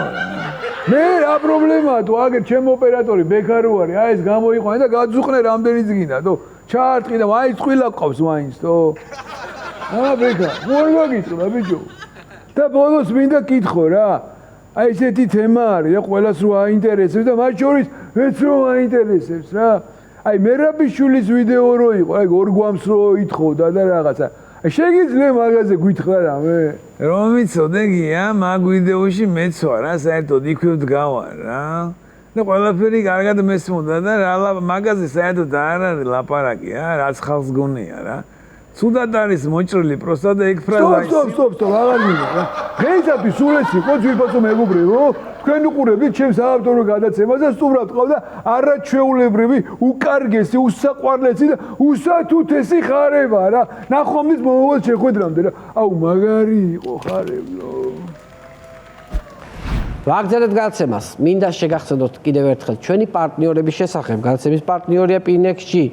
მე რა პრობლემაა თუ აგერ ჩემ ოპერატორი ბექარო არის აი ეს გამოიყვანე და გაძუყნე რამდენი ძგინა თო ჩაარტყი და აი წყვილა ყავს ვაინს თო ბექა მორ გაგიწვა ბიჭო და ბოლოს მინდა კითხო რა აი ესეთი თემა არის და ყველას რო აინტერესებს და მათ შორის მეც რო აინტერესებს რა აი მერაბიშვილის ვიდეო რო იყო აი ორ გვამს რო ითხოვდა და რაღაცა შეგიძლია მაგაზე გითხრა რამე რომ მიცოდე გია მაგ ვიდეოში მეც ვარ რა საერთოდ იქვე ვდგავარ რა და ყველაფერი კარგად მესმოდა და რა მაგაზე საერთოდ არ არის ლაპარაკი რაც ხალხს გონია რა ცუდად არის მოჭრილი პროსტა და ეგ ფრაზა სტოპ აღარ მინდა რა დღეისათვის სულ ეს იყო ძვირფასო მეგობრებო თქვენ უყურებთ ჩემს საავტორო გადაცემას და სტუმრად ყავდა არაჩვეულებრივი უკარგესი უსაყვარლესი და უსათუთესი ხარება რა ნახომდის მომავალ შეხვედრამდე რა აუ მაგარი იყო ხარებო ვაგრძელებთ გადაცემას. მინდა შეგახსენოთ კიდევ ერთხელ ჩვენი პარტნიორების შესახებ. გადაცემის პარტნიორია Pinex-ში.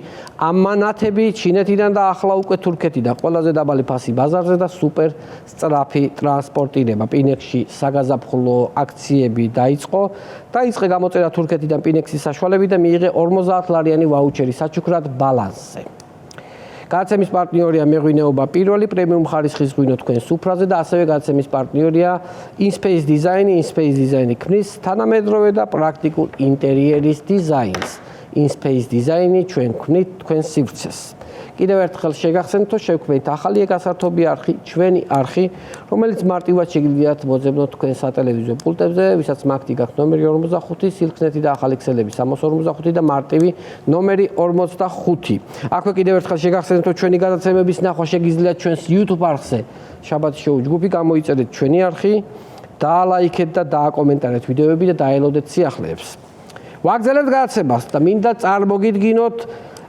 ამანათები ჩინეთიდან და ახლა უკვე თურქეთიდან. ყველაზე დაბალი ფასი ბაზარზე და სუპერ სწრაფი ტრანსპორტირება. Pinex-ში საგაზაფხულო აქციები დაიწყო. დაიწყე გამოწერა თურქეთიდან Pinex-ის საშუალებით და მიიღე 50 ლარიანი ვაუჩერი საჩუქრად ბალანსზე. გადაცემის პარტნიორია მეღვინეობა პირველი პრემიუმ ხარისხის ღვინო თქვენ სუფრაზე და ასევე გადაცემის პარტნიორია InSpace Design. InSpace Design ქმნის თანამედროვე და პრაქტიკულ ინტერიერის დიზაინს. InSpace Design ჩვენ ქმნით თქვენ სივრცეს. კიდევ ერთხელ შეგახსენებთ, რომ შევქმნით ახალი გასართობი არხი, ჩვენი არხი, რომელიც მარტივად შეგიძლიათ მოძებნოთ თქვენ სატელევიზიო პულტებზე, ვისაც მაგთი გაქვთ ნომერი 45, სილქნეთი და ახალი ქსელები 345 და მარტივი ნომერი 45. აქვე კიდევ ერთხელ შეგახსენებთ, რომ ჩვენი გადაცემების ნახვა შეგიძლიათ ჩვენს YouTube არხზე. შაბათის შოუ ჯგუფი გამოიწერეთ ჩვენი არხი, დაალაიქეთ და დააკომენტარეთ ვიდეოები და დაელოდეთ სიახლეებს. ვაგრძელებთ გადაცემას და მინდა წარმოგიდგინოთ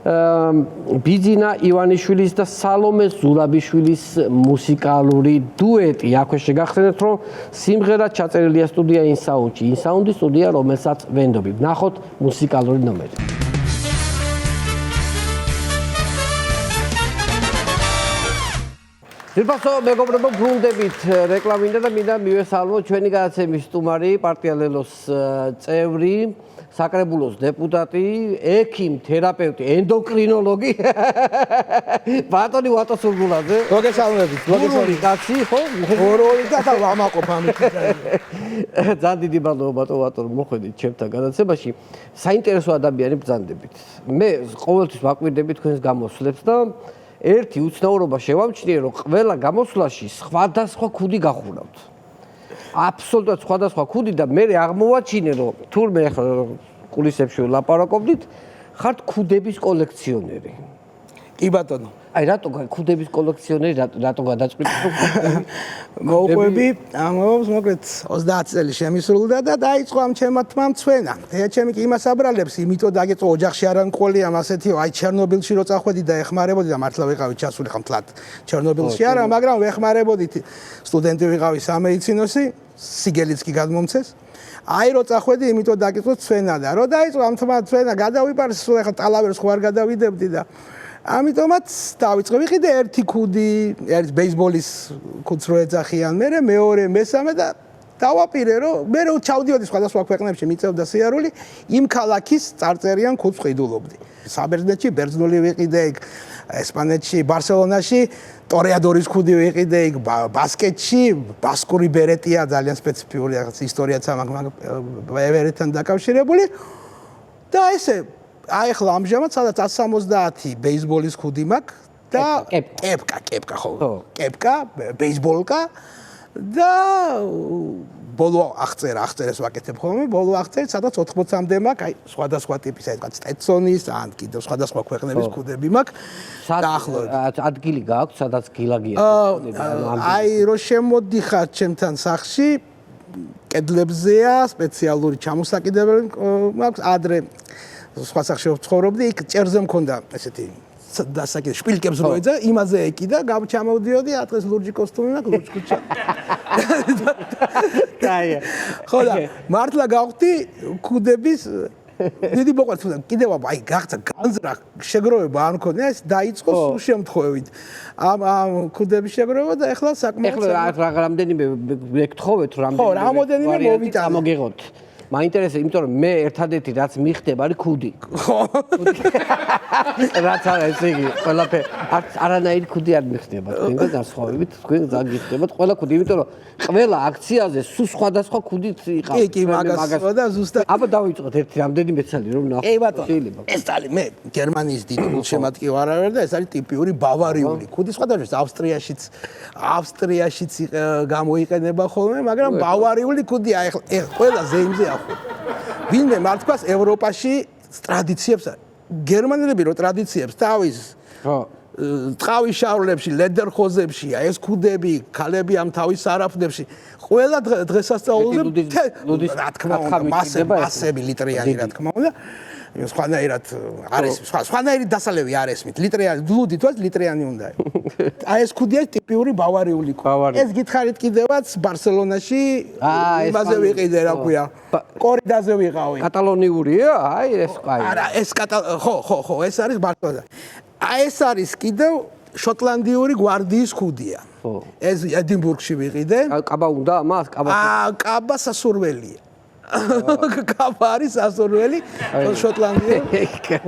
ბიძინა ივანიშვილის და სალომე ზურაბიშვილის მუსიკალური დუეტი. აქვე შეგახსენებთ, რომ სიმღერა ჩაწერილია სტუდია InSound-ში. InSound-ის სტუდია, რომელსაც ვენდობი. ნახოთ მუსიკალური ნომერი. ძირფასო მეგობრებო, ბრუნდებით რეკლამინდა და მინდა მივესალმოთ ჩვენი გადაცემის სტუმარი, პარტია ლელოს წევრი, საკრებულოს დეპუტატი, ექიმ, თერაპევტი, ენდოკრინოლოგი ბატონი ვატო სურგულაძე. მოგესალმებით, კაცი, ხო? ოროლი და ვამაყობ ამით. ძალიან დიდი მადლობა ბატონ ვატო რომ მოხვედით ჩემთან გადაცემაში. საინტერესო ადამიანი ბრძანდებით. მე ყოველთვის ვაკვირდები თქვენს გამოსვლებს და ერთი უცნაურობა შევამჩნიე, რომ ყველა გამოსვლაში სხვადასხვა ქუდი გახურავთ. აბსოლუტურად სხვადასხვა ქუდი და მე აღმოვაჩინე, რომ თურმე ახლა კულისებში ვლაპარაკობდით, ხართ ქუდების კოლექციონერი. კი ბატონო. აი რატო ქუდების კოლექციონერი, რატო გადაწყვიტეთ? მოუყვები, ამობს მოკლედ 30 წელი შემისრულდა და დაიწყო ამ ჩემმა თმამ ცვენა. ჩემი კი იმას აბრალებს, იმიტომ დაგეწყო ოჯახში არ ამყოლია ასეთი, აი ჩერნობილში რო წახვედი და ეხმარებოდი და მართლა ვიყავი ჩასული ხომ თლად. ჩერნობილში არა, მაგრამ ვეხმარებოდი სტუდენტი ვიყავი სამედიცინოსი, სიგელიც კი გადმომცეს. აი რო წახვედი, იმიტომ დაგეწყო ცვენა და რო დაიწყო ამ თმა ცვენა, გადავიპარს სულ ახლა ტალავერს ხო არ გადავიდებდი და ამიტომაც დავიწყე ვიყიდე ერთი ქუდი, ერთ ბეისბოლის ქუდს რო ეძახიან, მე მეორე, მესამე და დავაპირე რომ მე რო ჩავდიოდი სხვადასხვა ქვეყნებში მიწევდა სიარული, იმ ქალაქის წარწერიან ქუდს ვყიდულობდი. საბერძნეთში ბერძნული ვიყიდე, ესპანეთში, ბარსელონაში ტორეადორის ქუდი ვიყიდე, ბასკეთში ბასკური ბერეტია ძალიან სპეციფიკური რაღაც ისტორიაც ამერთან დაკავშირებული და ესე აი ახლა ამჟამად სადაც 170 ბეისბოლის ქუდი მაქვს და კეპკა ხო კეპკა ბეისბოლკა და ბოლო აღწერას ვაკეთებ ხოლმე ბოლო აღწერს სადაც 80-მდე მაქვს აი სხვადასხვა ტიპის აი რაღაც სტეტსონის ან კიდევ სხვადასხვა ქვეყნების ქუდები მაქვს დაახლოებით ადგილი გააქვთ სადაც გილაგია აი რო შემოდიხარ ჩემთან სახლში კედლებზეა სპეციალური ჩამოსაკიდებელი მაქვს ადრე სხვა სახში ვცხოვრობდი, იქ ჭერზე მქონდა ესეთი დასაკიდე შპილკებს რო ეძა, იმაზე ეკიდა, ჩამოვდიოდი, დღეს ლურჯი კოსტუმი მაქვს, ლურჯ ქუჩა. დაია. ხო და მართლა გავხდი ქუდების დიდი მოყვარს, კიდევ აი გახდა განზრახ შეგროვება არ მქონია, ეს დაიწყო სულ შემთხვევით. ამ ქუდების შეგროვება და ეხლა საკმაოდ ეხლა რამდენიმე მეკთხოვეთ რამდენიმე ხო, რამოდენიმე მოვიტანე. გამოგიღოთ. მაინტერესებს, იმიტომ რომ მე ერთადერთი რაც მიხდება არის ქუდი. ხო. რაც არა ესე იგი, ყველაფერი არანაირი ქუდი არ მიხდება. თქვენ განსხვავებით, თქვენ ზაგიხდებათ ყველა ქუდი, იმიტომ რომ ყველა აქციაზე სულ სხვადასხვა ქუდით იყავს. კი, მაგასო და ზუსტად. აბა დავიწყოთ ერთი რამდენიმე წელი რომ ნახოთ. კი ბატონო. ეს არის მე გერმანიის დიდი გულშემატკივარი ვარ და ეს არის ტიპიური ბავარიული ქუდი, სხვადასხვა ავსტრიაშიც გამოიყენება ხოლმე, მაგრამ ბავარიული ქუდია, ეხლა ყველა ზეიმზე ახო. ვინმე მართლაც ევროპაში ტრადიციებს გერმანელები რო ტრადიციებს თავის ხო ტყავის შარლებში, ლედერხოზებში, ეს ქუდები, ქალები ამ თავის სარაფნებში, ყველა დღესასწაულზე რა თქმა უნდა, მასები ლიტრიანი რა თქმა უნდა. სხვანაირად არის სხვანაირი დასალევი არ ესმით. ლიტრიანი, ლუდი თვას ლიტრიანი უნდა. აი ეს ქუდია ტიპიური ბავარიული ქუდი. ეს გითხარით კიდევაც ბარსელონაში იმაზე ვიყიდე, რა ქვია, კორიდაზე ვიყავი. კატალონიურია? აი ეს კაი. არა, ეს ხო, ეს არის ბარსელონა. აი ეს არის კიდევ შოტლანდიური გვარდიის ქუდია. ხო. ეს ედინბურგში ვიყიდე. კაბა უნდა ამას? კაბა სასურველია. კაბა არის სასურველი შოტლანდიურ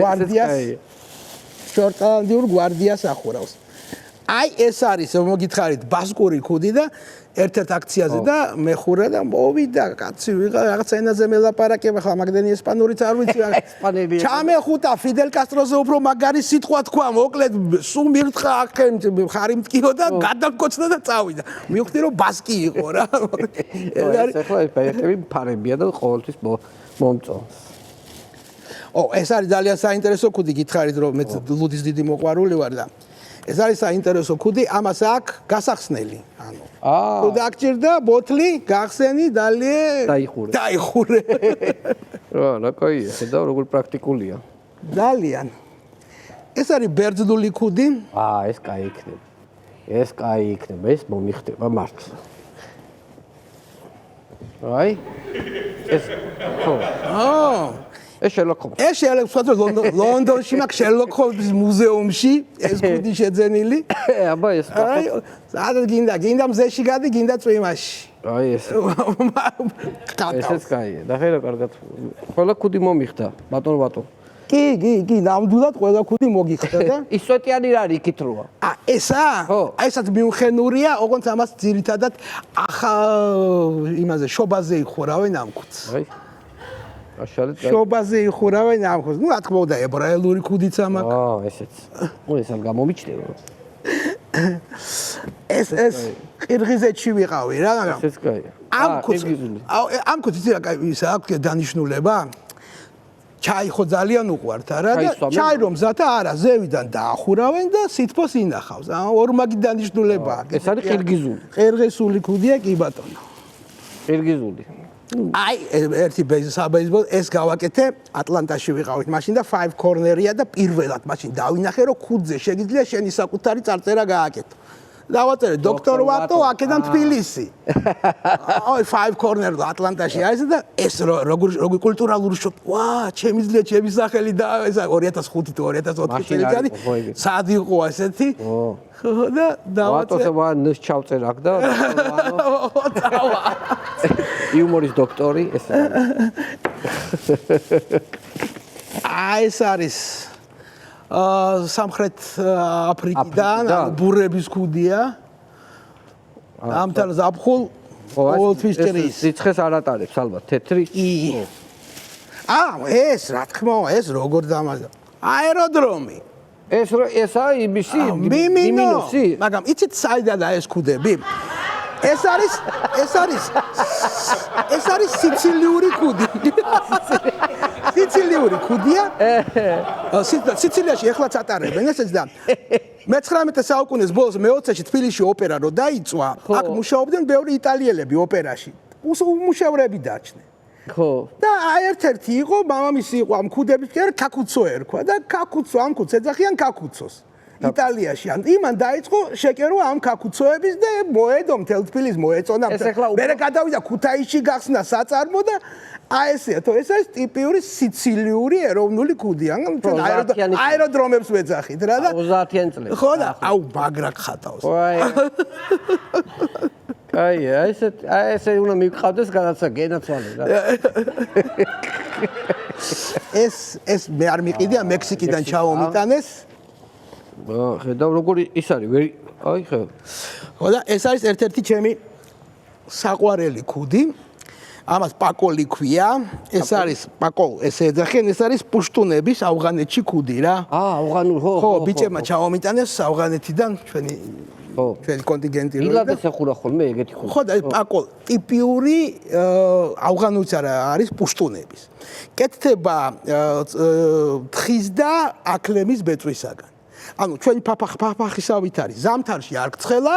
გვარდიას. შოტლანდიურ გვარდიას ახურავს. აი ეს არის, მოგითხარით, ბასკური ქუდი და ერთ-ერთ აქციაზე და მეხურა და მოვიდა კაცი ვიღა რაღაცა ენაზე მელაპარაკება ხა მაგდენი ესპანურიც არ ვიცი ესპანელია ჩამეხუტა ფიდელ კასტროზე უფრო მაგარი სიტყვა თქვა მოკლედ სულ მირთხა აქენ ხარი მткиო და გადამკოცდა და წავიდა მივხვდი რომ ბასკი იყო რა ეს ახლა ფაიეტები ფარებია და ყოველთვის მომწონს ეს არის ძალიან საინტერესო ქუდი გითხარით რომ მე ლუდის დიდი მოყვარული ვარ და ეს არის საინტერესო ქუდი, ამას აქვს გასახსნელი. ანუ თუ დაგჭირდა ბოთლი, გახსენი, დალიე დაიხურე. რა კაია, ხედავ როგორ პრაქტიკულია. ძალიან. ეს არის ბერძნული ქუდი. ეს კაი იქნება. ეს კაი იქნება, ეს მომიხდება მართლა. აი. ეს ხო. ეს შერლოკ ჰოლმსი. ეს შერლოკ ჰოლმსი ლონდონში მაქვს შერლოკ ჰოლმსის მუზეუმში ეს ქუდი შეძენილი. აბა ეს. აი, სადაც გინდა მზეში გადი, გინდა წვიმაში. აი ეს. ესეც კაია. და ხერა კარგად. ყველა ქუდი მომიხდა, ბატონო. კი, ნამდვილად ყველა ქუდი მოგიხდა და ისვეტიანი რა არის იქით როა. ესა? აი ესაც მიუნხენურია, ოღონდ ამას ძირითადად იმაზე შობაზე იხურავენ ამ ქუდს. აი შობაზე იხურავენ ამ ხოს. რა თქმა უნდა, ებრაელური ქუდიც ამაქვს. ესეც. ეს არ გამომიჩნდება. ეს ყირღიზეთში ვიყავი რა, მაგრამ ესეც კაია. ამ ქუდს იცი რა კაი ისა აქვს დანიშნულება? ჩაი ხო ძალიან უყვართ არა და ჩაი რომ ზათა არა, ზევიდან დაახურავენ და სითბოს ინახავს. ორმაგი დანიშნულება აქვს. ეს არის ყირგიზული. ყირგიზული ქუდია კი ბატონო. ყირგიზული. აი ერთი საბეისბოლო ეს გავაკეთე ატლანტაში ვიყავით მაშინ და 5 corner-ია და პირველად მაშინ დავინახე რომ ქუდზე შეგიძლია შენი საკუთარი წარწერა გააკეთო. დავაწერე დოქტორ ვატო აქედან თბილისი. აი 5 corner ატლანტაში არის და ეს როგორი კულტურალური შოკი. შემიძლია ჩემი სახელი და ეს 2005 თუ 2004 წელიწადი სად იყო ესეთი? ხო და დავაწერე ვატოს ჩავწერ აქ და იუმორის დოქტორი ეს ეს არის სამხრეთ აფრიკიდან ბურების ქუდია ამთან ზაფხულ ყოველთვის ჭრის სიცხეს არ ატარებს ალბათ თეთრი ეს რა თქმა უნდა ეს როგორ დამაზა აეროდრომი ესა იმისი მიმინოსი მაგრამ იცით საიდანაა ეს ქუდები ეს არის სიცილიური ქუდი. სიცილიური ქუდია. სიცილიაში ეხლაც ატარებენ ესეც და მე-19 საუკუნის ბოლოს მე-20-ში თბილისში ოპერა რო დაიწვა, აქ მუშაობდნენ ბევრი იტალიელები ოპერაში. მუშავრები დარჩნენ. ხო. და ერთ-ერთი იყო, მამამისი იყო ამ ქუდების კაკუცო ერქვა და კაკუცო ამ ქუდს ეძახიან კაკუცოს. იტალიაში ან იმან დაიწყო შეკერვა ამ კაკუცოების და მოედო მთელ თბილისს მოეწონა. მერე გადავიდა ქუთაისში გახსნა საწარმო და ესეა თო ეს არის ტიპიური სიცილიური ეროვნული ქუდი. ან აეროდრომებს ვეძახით რა და 30-იან წლებში. ხო და მაგრა ხატავს. აი ესე უნდა მიყავდეს განაცა გენაცვალე რა. ეს მე არ მიყიდია მექსიკიდან ჩავომიტანეს. ხედავ როგორი ის არის აი ხე ხო და ეს არის ერთ-ერთი ჩემი საყვარელი ქუდი ამას პაკოლი ქვია ეს არის პაკო ესე ეძახიან ეს არის პუშტუნების ავღანეთში ქუდი რა ავღანურ ხო ხო ბიჭებმა ჩავომიტანეს ავღანეთიდან ჩვენი ხო. ჩვენი კონტინგენტი რო ილად ესახურა ხოლმე ეგეთი ხუთი. ხო და პაკო ტიპიური ავღანუიც არის პუშტუნების. კეთდება თხის და აკლემის ბეწვისაგან. ანუ ჩვენი ფაფახისავით არის ზამთარში არ გცხელა,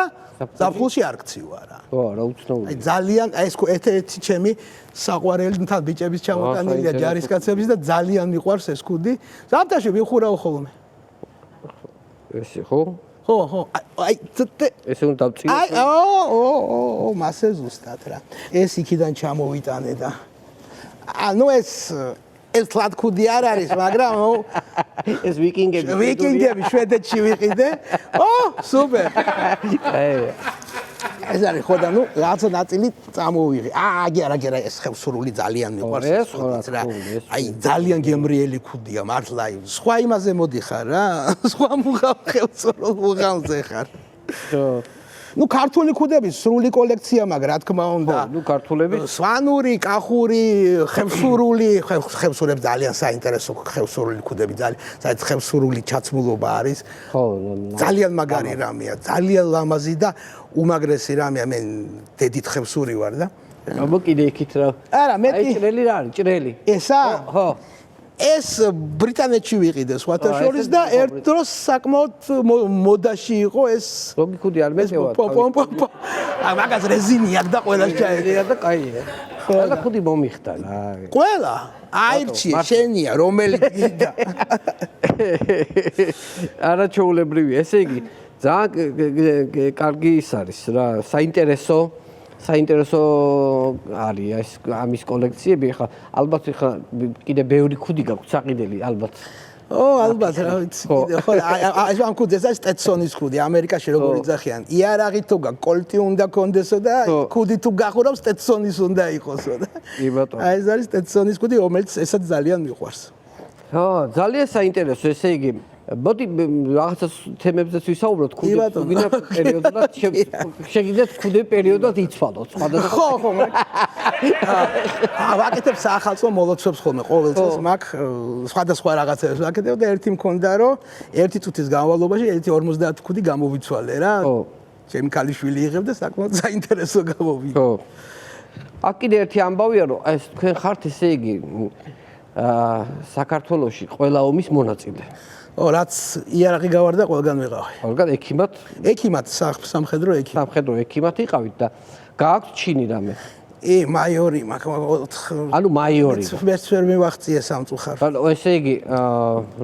ზაფხულში არ გცივა რა. ხო, რა უცნაური. აი ძალიან აი ეს ერთ-ერთი ჩემი საყვარელი თან ბიჭების ჩამოტანილია ჯარისკაცების და ძალიან მიყვარს ეს ქუდი. ზამთარში ვიხურავ ხოლმე. ესე ხო? ხო, აი ესე უნდა დავწიო. აი, მასე ზუსტად რა. ეს იქიდან ჩამოვიტანე და ანუ ეს ლათქუდი არ არის, მაგრამ ეს ვიკინგები შვედეთში ვიყიდე. სუპერ. ეს არის ხო და რაღაცა ნაწილი წამოვიღე. აგერა ეს ხევსურული ძალიან მიყვარს ეს რა. აი ძალიან გემრიელი ქუდია მართლა. სხვა იმაზე მოდიხარ რა. სხვა მუღავ ხევსურულ მუღავზე ხარ. ნუ ქართული ქუდების სრული კოლექცია მაგ რა თქმა უნდა. ნუ ქართულების სვანური, კახური, ხევსურებს ძალიან საინტერესო ხევსურული ქუდები ძალიან. საერთოდ ხევსურული ჩაცმულობა არის. ხო, ძალიან მაგარი რამეა, ძალიან ლამაზი და უმაგრესი რამეა. მე დედით ხევსური ვარ და. აბა კიდე იქით რა. არა, მე აი ჭრელი რა არის, ჭრელი. ესა? ხო. ეს ბრიტანეთში ვიყიდე სხვათა შორის და ერთ დროს საკმაოდ მოდაში იყო ეს ლოგი ქუდი არ მეტევა. მაგას რეზინი აქვს და ყველას ჩაერია და კაია. ყველა ქუდი მომიხდა რა. ყველა? აირჩიე შენია რომელი გიდა. არაჩვეულებრივი, ესე იგი ძალიან კარგი ის არის რა, საინტერესო არის ეს ამის კოლექციები. ხა ალბათ ხა კიდე ბევრი ქუდი გაქვს საყიდელი ალბათ. ალბათ რა ვიცი. ხო, ეს ამ ქუდს ეს სტეტსონის ქუდი ამერიკაში როგორ იძახიან. იარაღი თუ გაქვს, კოლტი უნდა კონდესო და ქუდი თუ გახურავს სტეტსონის უნდა იყოსო და. კი ბატონო. აი ეს არის სტეტსონის ქუდი, რომელიც ესაც ძალიან მიყვარს. ხო, ძალიან საინტერესო, ესე იგი მოდი რაღაცა თემებზეც ვისაუბროთ ქუდი პერიოდულად შეგიძლიათ ქუდი პერიოდულად იცვალოთ სხვადასხვა ხო ვაკეთებ საახალწლო მოლოცვებს ხოლმე ყოველ წელს მაგ სხვადასხვა რაღაცებს ვაკეთებ და ერთი მქონდა რომ ერთი წუთის განმავლობაში 50 ქუდი გამოვიცვალე რა ჩემი ქალიშვილი იღებდა საკმაოდ საინტერესო გამოვიდა ხო აქ კიდე ერთი ამბავია რომ ეს თქვენ ხართ ესე იგი საქართველოში ყველა ომის მონაწილე რაც იარაღი გავარდა ყველგან ვიყავი. ყველგან ექიმად? ექიმად, სამხედრო ექიმად. სამხედრო ექიმად იყავით და გააქვთ ჩინი რამე? მაიორი, ანუ მაიორი. მეც ვერ მივახციე სამწუხაროდ. ანუ ესე იგი,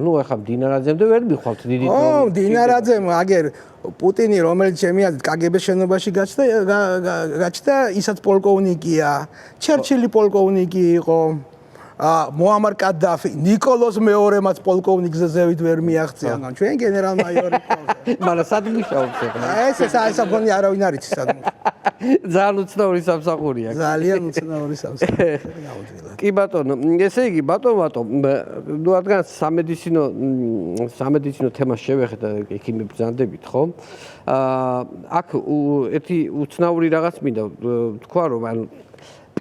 ნუ ახლა დინარაძემდე ვერ მიხვალთ დიდი დრო. დინარაძემ აგერ პუტინი რომელიც ჩემი აზრით კგბ-ს შენობაში გაჩნდა, ისაც პოლკოვნიკია, ჩერჩილი პოლკოვნიკი იყო. მოამარ კადაფი, ნიკოლოზ მეორემაც პოლკოვნიკზე ზევით ვერ მიაღწია, მაგრამ ჩვენ გენერალ-მაიორი ყავს. მაგრამ სად მუშაობს ახლა? ეს გონი არავინ არ იცის სად მუშაობს. ძალიან უცნაური სამსახურია. ძალიან უცნაური სამსახური. კი ბატონო, ესე იგი ბატონო, ნუ რადგან სამედიცინო თემას შევეხეთ ექიმები ბრძანდებით, ხო? აქ ერთი უცნაური რაღაც მინდა თქვა რომ ანუ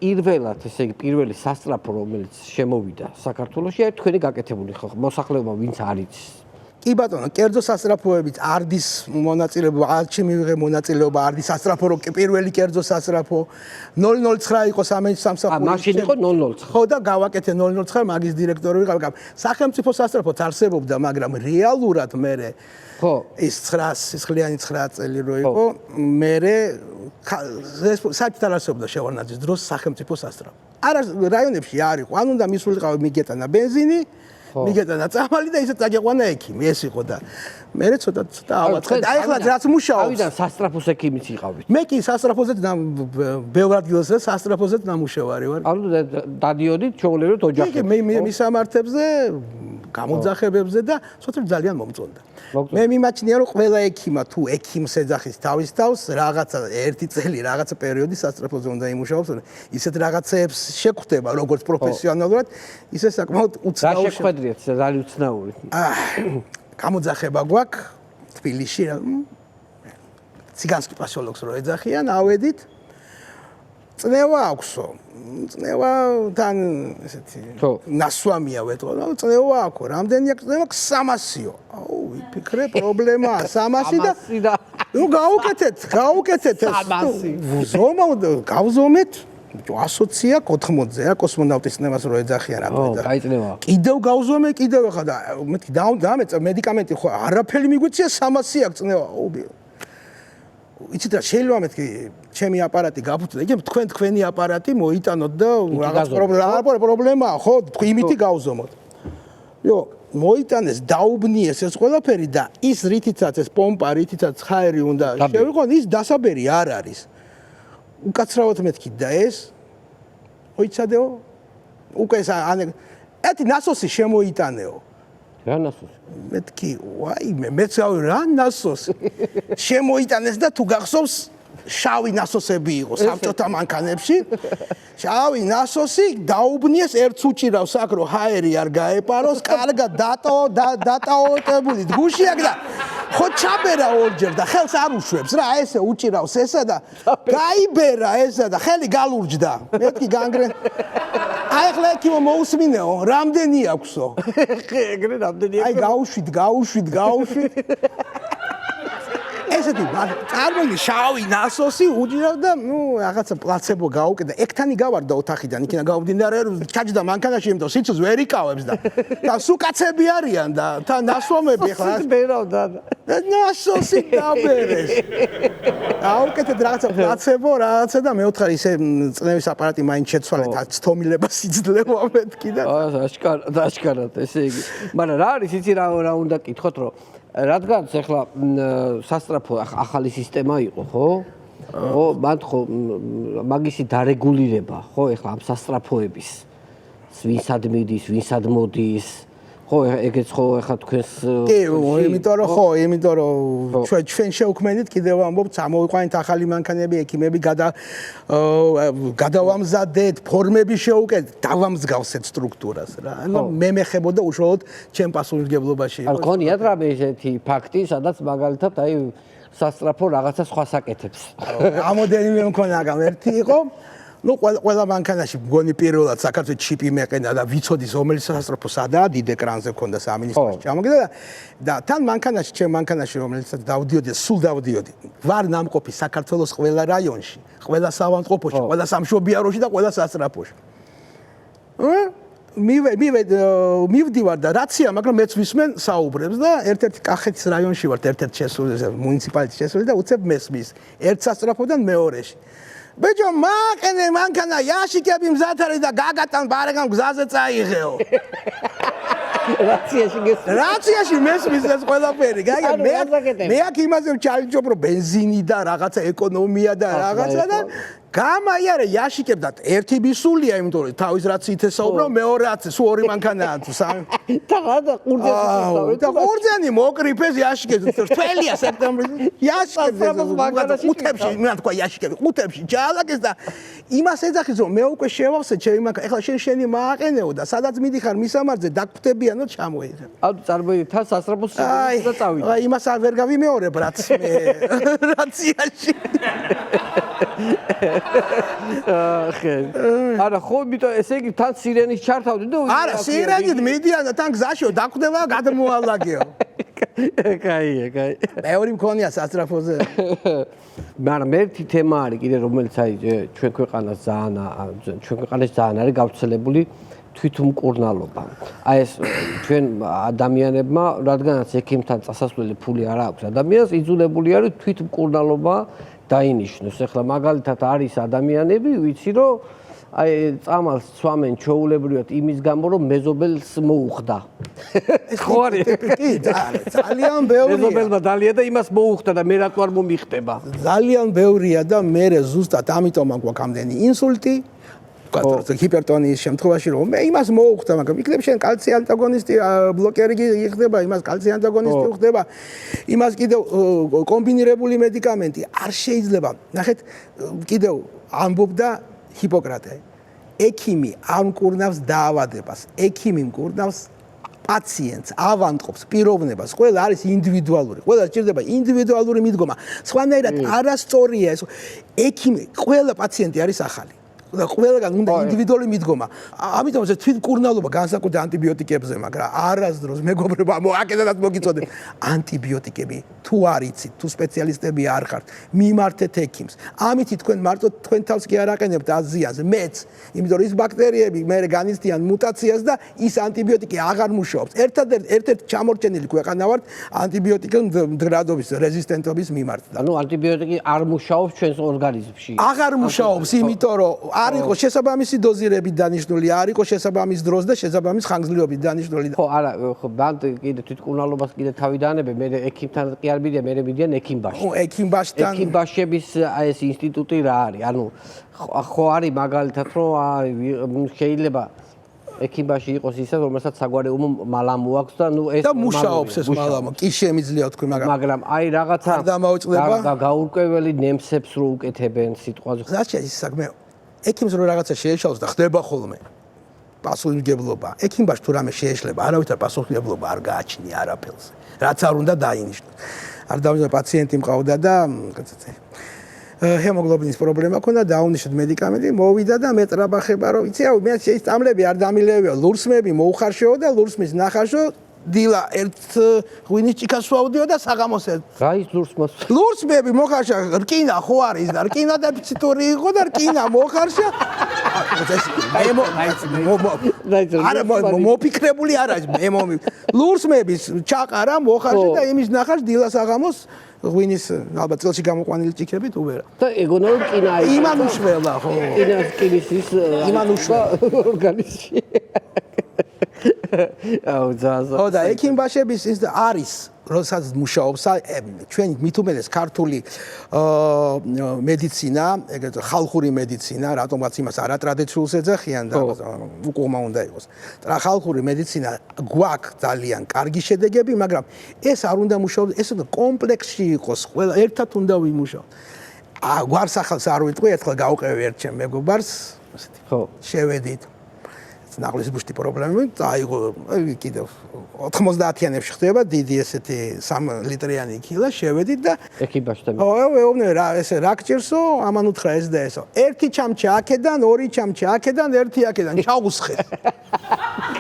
პირველად, ესე იგი, პირველი სასწრაფო, რომელიც შემოვიდა საქართველოში, აი თქვენი გაკეთებული ხო, მოსახლეობა ვინც არ იცის. კი ბატონო, კერძო სასწრაფოებიც არდის მონაწილეობა, არჩი მივიღე მონაწილეობა არდის სასწრაფო, რო პირველი კერძო სასწრაფო 009 იყო სამსახური. მაშინ იყო 009. ხო და გავაკეთე 009, მაგის დირექტორი ვიყავ. სახელმწიფო სასწრაფოც არსებობდა, მაგრამ რეალურად მე ხო ის 9 სისხლიანი 9 წელი რო იყო, მე საერთოდ არ არსებობდა შევარდნაძის დროს სახელმწიფო სასწრაფო. არა რაიონებში არ იყო, ან უნდა მისულიყავი მიგეტანა ბენზინი, მიგეტანა წამალი და ისე წაგეყვანა ექიმი, ეს იყო და მე ცოტა ავაწყე. აი ახლა რაც მუშაობს. ავიდან სასწრაფოს ექიმიც იყავით. მე კი სასწრაფოზე ბევრ ადგილზე სასწრაფოზე ნამუშევარი ვარ. ანუ დადიოდით ჩაოლეროთ ოჯახში. კი, მე მისამართებზე გამოძახებებზე და ცოტა ძალიან მომწონდა. მე მიმაჩნია რომ ყველა ექიმა თუ ექიმს ეძახის თავის თავს რაღაცა ერთი წელი რაღაცა პერიოდი სასწრაფოზე უნდა იმუშაოს, ისეთ რაღაცებს შეხვდება როგორც პროფესიონალურად, ისე საკმაოდ უცნაური. რა შეხვედრიათ, ძალიან უცნაური. გამოძახება გვაქვს თბილისში ციგანსკი პასიოლოგს რო ეძახიან, ავედით წნევა აქვსო. წნევათან ესეთი ნასვამია ვეთქო, წნევა აქვს. რამდენია წნევა? 300-იო. აუ, ვიფიქრე პრობლემაა 300 და ნუ გაუკეთეთ ეს. გავზომეთ 120-ია 80-ზე, კოსმონავტის წნევას რო ეძახიან რა ხო, გაიწნევა. კიდევ გავზომე, კიდევ ახლა და მეთქი დამეწა მედიკამენტი ხო არაფერი მიგვიწია 300 აქ წნევა. იცით რა შეიძლება მეთქი ჩემი აპარატი გაფუძნდა, იქ თქვენი აპარატი მოიტანოთ და რაღაც პრობლემაა ხო, იმითი გავზომოთ. მოიტანეს, დაუბნიეს ეს ყველაფერი და ის რითიცაც ეს პომპა, რითიცაც ხაერი უნდა შევიყო, ის დასაბერი არ არის. უკაცრავად მეთქი და ეს ოიცადეო უკვე ეს ეთი ნასოსი შემოიტანეო რა ნასოსი მეთქი ვაიმე მეც რა ნასოსი შემოიტანეს და თუ გახსოვს შავი ნასოსები იყო საბჭოთა მანქანებში შავი ნასოსი დაუბნიეს ერთს უჭირავს აქ რომ ჰაერი არ გაეპაროს კარგად დატაოტებული გუში აქ და ხო ჩაბერა ორჯერ და ხელს არ უშვებს რა ესე უჭირავს ესა და გაიბერა ესა და ხელი გალურჯდა მეთქი განგრენ აი ხლა იქ მოусმინეო რამდენი აქვსო ეგრე რამდენი აი გაუშვით ესეთი წარმოიდგინე შავი ნასოსი უჭირავდა ნუ რაღაცა პლაცებო გაუკეთა ექტანი გავარდა ოთახიდან იქიდან გავმდინარე ჩაჯდა მანქანაში იმიტომ სიცოცხლეს ვერ იკავებს და სუკაცები არიან და თან ნასვამები ხლა ბერავდა ნასოსი დაბერეს აუკეთეთ რაღაცა პლაცებო რაღაცა და მე ვთხარ ისე წნევის აპარატი მაინც შეცვალეთ აცთომილებას იძლევა მეთქი და აშკარად ესე იგი მაგრამ რა არის იცი რა უნდა კითხოთ რომ რადგანაც ახლა სასტრაფო ახალი სისტემა იყო, ხო? ხო, მან ხო მაგისი დარეგულირება, ხო, ახლა ამ სასტრაფოების ვინსად მიდის, ვინსად მოდის, ხო, ეგეც ხო ახლა თქვენს კი, იმიტომ რომ ჩვენ შევქმნით კიდევ ამბობთ, ამოვიყვანეთ ახალი მანქანები, ექიმები გადავამზადეთ, ფორმები შევუკეთეთ, დავამსგავსეთ სტრუქტურას რა. ანუ მე მეხებოდა უშუალოდ ჩემ პასუხისმგებლობაში. არ გქონიათ რამე ესეთი ფაქტი, სადაც მაგალითად აი სასტრაფო რაღაცა სხვა საკეთებს. ამოდენიმე მქონა ერთი იყო ნუ ყველა მანქანაში მგონი პირველად საქართველოს ჩიპი მეყენა და ვიცოდის რომელიც სასტრაფო სადაა დიდ ეკრანზე მქონდა სამინისტროში ჩამოგიდა და თან მანქანაში ჩემ მანქანაში რომელსაც დავდიოდი სულ დავდიოდი ვარ ნამყოფი საქართველოს ყველა რაიონში ყველა საავადმყოფოში ყველა სამშობიაროში და ყველა სასტრაფოში მივდივარ და რაცია მაგრამ მეც ვისმენ საუბრებს და ერთ-ერთი კახეთის რაიონში ვარ ერთ-ერთი შესული მუნიციპალიტეტი შესული და უცებ მესმის ერთ სასტრაფოდან მეორეში ბეჭო მაყენე მანქანა იაშიკები მზად არის და გაგატან ბარეგან გზაზე წაიღეო რაციაში მესმის ეს ყველაფერი მე აქ იმაზე ვჩალიჯობ რომ ბენზინი და რაღაცა ეკონომია და რაღაცა და გამაიარე იაშიკებ და ერთი ბისულია იმიტომ რომ თავის რაციით ესაუბრო მეორე რაცი სულ ორი მანქანაა თუ სამი და ყურძენი მოკრიფეს იაშიკებს თველია სექტემბრის იაშიკებს უთებში მე თქვა იაშიკები უთებში ჯალაკეს და იმას ეძახის რომ მე უკვე შევავსე ჩემი მანქანა ეხლა შენი მააყენეო და სადაც მიდიხარ მისამართზე დაგხვდებიანო ჩამოიღე ანუ წარმოიდგინე თან სასტრაფოს და წავიდე აი იმას არ ვერ გავიმეორებ რაც მე რაციაში არა ხო იმიტომ ესე იგი თან სირენის ჩართავდი და არა სირენით მიდიან და თან გზაშიო დაგხვდება გადმოალაგეო კაია მეორე მქონია სასტრაფოზე მაგრამ ერთი თემა არის კიდე რომელიც აი ჩვენ ქვეყანას ძალიან არის გავრცელებული თვითმკურნალობა აი ეს ჩვენ ადამიანებმა რადგანაც ექიმთან წასასვლელი ფული არ აქვს ადამიანს იძულებული არის თვითმკურნალობა დაინიშნოს. ახლა მაგალითად არის ადამიანები, ვიცი რომ აი წამალს სვამენ ჩაულებრივად იმის გამო რომ მეზობელს მოუხდა. ხო არის? კი, ძალიან ბევრია. მეზობელმა დალია და იმას მოუხდა და მე რატო არ მომიხდება? ძალიან ბევრია და მე ზუსტად ამიტომ მაქვს ამდენი ინსულტი. ჰიპერტონიის შემთხვევაში რომ მე იმას მოუხდა, მაგრამ იქნებ შენ კალცი ანტაგონისტი ბლოკერი ხდება, იმას კალცი ანტაგონისტი ხდება, იმას კიდევ კომბინირებული მედიკამენტი არ შეიძლება. ნახეთ, კიდევ ამბობდა ჰიპოკრატე. ექიმი არ მკურნავს დაავადებას, ექიმი მკურნავს პაციენტს, ავანტყოფს, პიროვნებას, ყველა არის ინდივიდუალური. ყველა სჭირდება ინდივიდუალური მიდგომა. სხვანაირად არასწორია ეს. ექიმი, ყველა პაციენტი არის ახალი. და ყველგან უნდა ინდივიდუალური მიდგომა. ამიტომ ეს თვითმკურნალობა განსაკუთრებით ანტიბიოტიკებზე, მაგრამ არასდროს მეგობრებო, აქედანაც მოგიწოდეთ. ანტიბიოტიკები თუ არ იცით, თუ სპეციალისტები არ ხართ, მიმართეთ ექიმს. ამით თქვენ მარტო თქვენ თავს კი არ აყენებთ აზიანს, მეც, იმიტომ რომ ის ბაქტერიები მე განიცდიან მუტაციას და ის ანტიბიოტიკი აღარ მუშაობს. ერთ-ერთ ჩამორჩენილი ქვეყანა ვართ ანტიბიოტიკების მდგრადობის, რეზისტენტობის მიმართ. ანუ ანტიბიოტიკი არ მუშაობს ჩვენს ორგანიზმში. აღარ მუშაობს, იმიტომ რომ არ იყო შესაბამისი დოზირებით დანიშნული, არ იყო შესაბამის დროს და შესაბამის ხანგრძლივობით დანიშნული. ხო, არა, ხო, ბანკ კიდე თვითმკურნალობას კიდე თავი დაანებე, მე ექიმთან კი არ მიდიან, მე მიდიან ექიმბაში. ექიმბაშთან ექიმბაშების ეს ინსტიტუტი რა არის? ანუ ხო არის მაგალითად რომ შეიძლება ექიმბაში იყოს ისე, რომელსაც საგვარი მალამუ აქვს და ნუ ეს და მუშაობს ეს მალამუ. კი შემიძლია თქვი, მაგრამ აი რაღაცა არ დამოუწდება და გაურკვეველი ნემსებს რო უკეთებენ სიტყვაზე. რაჩა ის საქმე ექიმს რო რაღაცა შეეშალოს და ხდება ხოლმე პასუხისმგებლობა. ექიმბაში თუ რამე შეეშლება, არავითარ პასუხისმგებლობა არ გააჩნია არაფერს. რაც არ უნდა დაინიშნოს. არ დავიწყე პაციენტი მყავდა და ჰემოგლობინის პრობლემა ქონდა, დაუნიშნეთ მედიკამენტი, მოვიდა და მეტრაბახება, რომ იცი რა, მე შეისწავლები არ დამილევია, ლურსმები მოუხარშეო და ლურსმის ნახაშო დილა ერთ ღვინის ჭიქას ვაუდიო და საღამოს ერთ. რა ის ლურსმოს? ლურსმები მოხარშა, რკინა ხო არის და რკინა დეფიციტური იყო და რკინა მოხარშა. არა მოფიქრებული არ არის მე მომი. ლურსმების ჩაყარა მოხარშა და იმის ნახაშ დილა საღამოს ღვინის ალბათ წელში გამოყვანილი ჭიქებით უბერა. და ეგონა რომ რკინა არის. იმან უშველა ხო. რკინის ის იმან უშველა ორგანიზმში. აუ ზაზა. ხო და ექიმბაშების ის არის როდესაც მუშაობს ჩვენი მithumedes ქართული მედიცინა, ეგრეთ ხალხური მედიცინა, რატომაც იმას არატრადიციულს ეძახიან და უკუღმა უნდა იყოს. ხალხური მედიცინა გვაქვს ძალიან კარგი შედეგები, მაგრამ ეს არ უნდა მუშაობს, ეს უნდა კომპლექსში იყოს, ყველა ერთად უნდა ვიმუშაოთ. გვარს ახალს არ ვიტყვი, ერთხელ გავყევი ერთ ჩემ მეგობარს, ასეთი. ხო, შევედით. ნახლის ბუშტი პრობლემები, აიღო კიდევ 90-იანებში ხდება დიდი ესეთი 3 ლიტრიანი კილა, შევედით და ექიმბაში და ვეუბნე რა ესე რა გჭირსო, ამან უთხრა ეს და ესო. ერთი ჩამჩი აქედან, ორი ჩამჩი აქედან, ერთი აქედან ჩაუსხეს.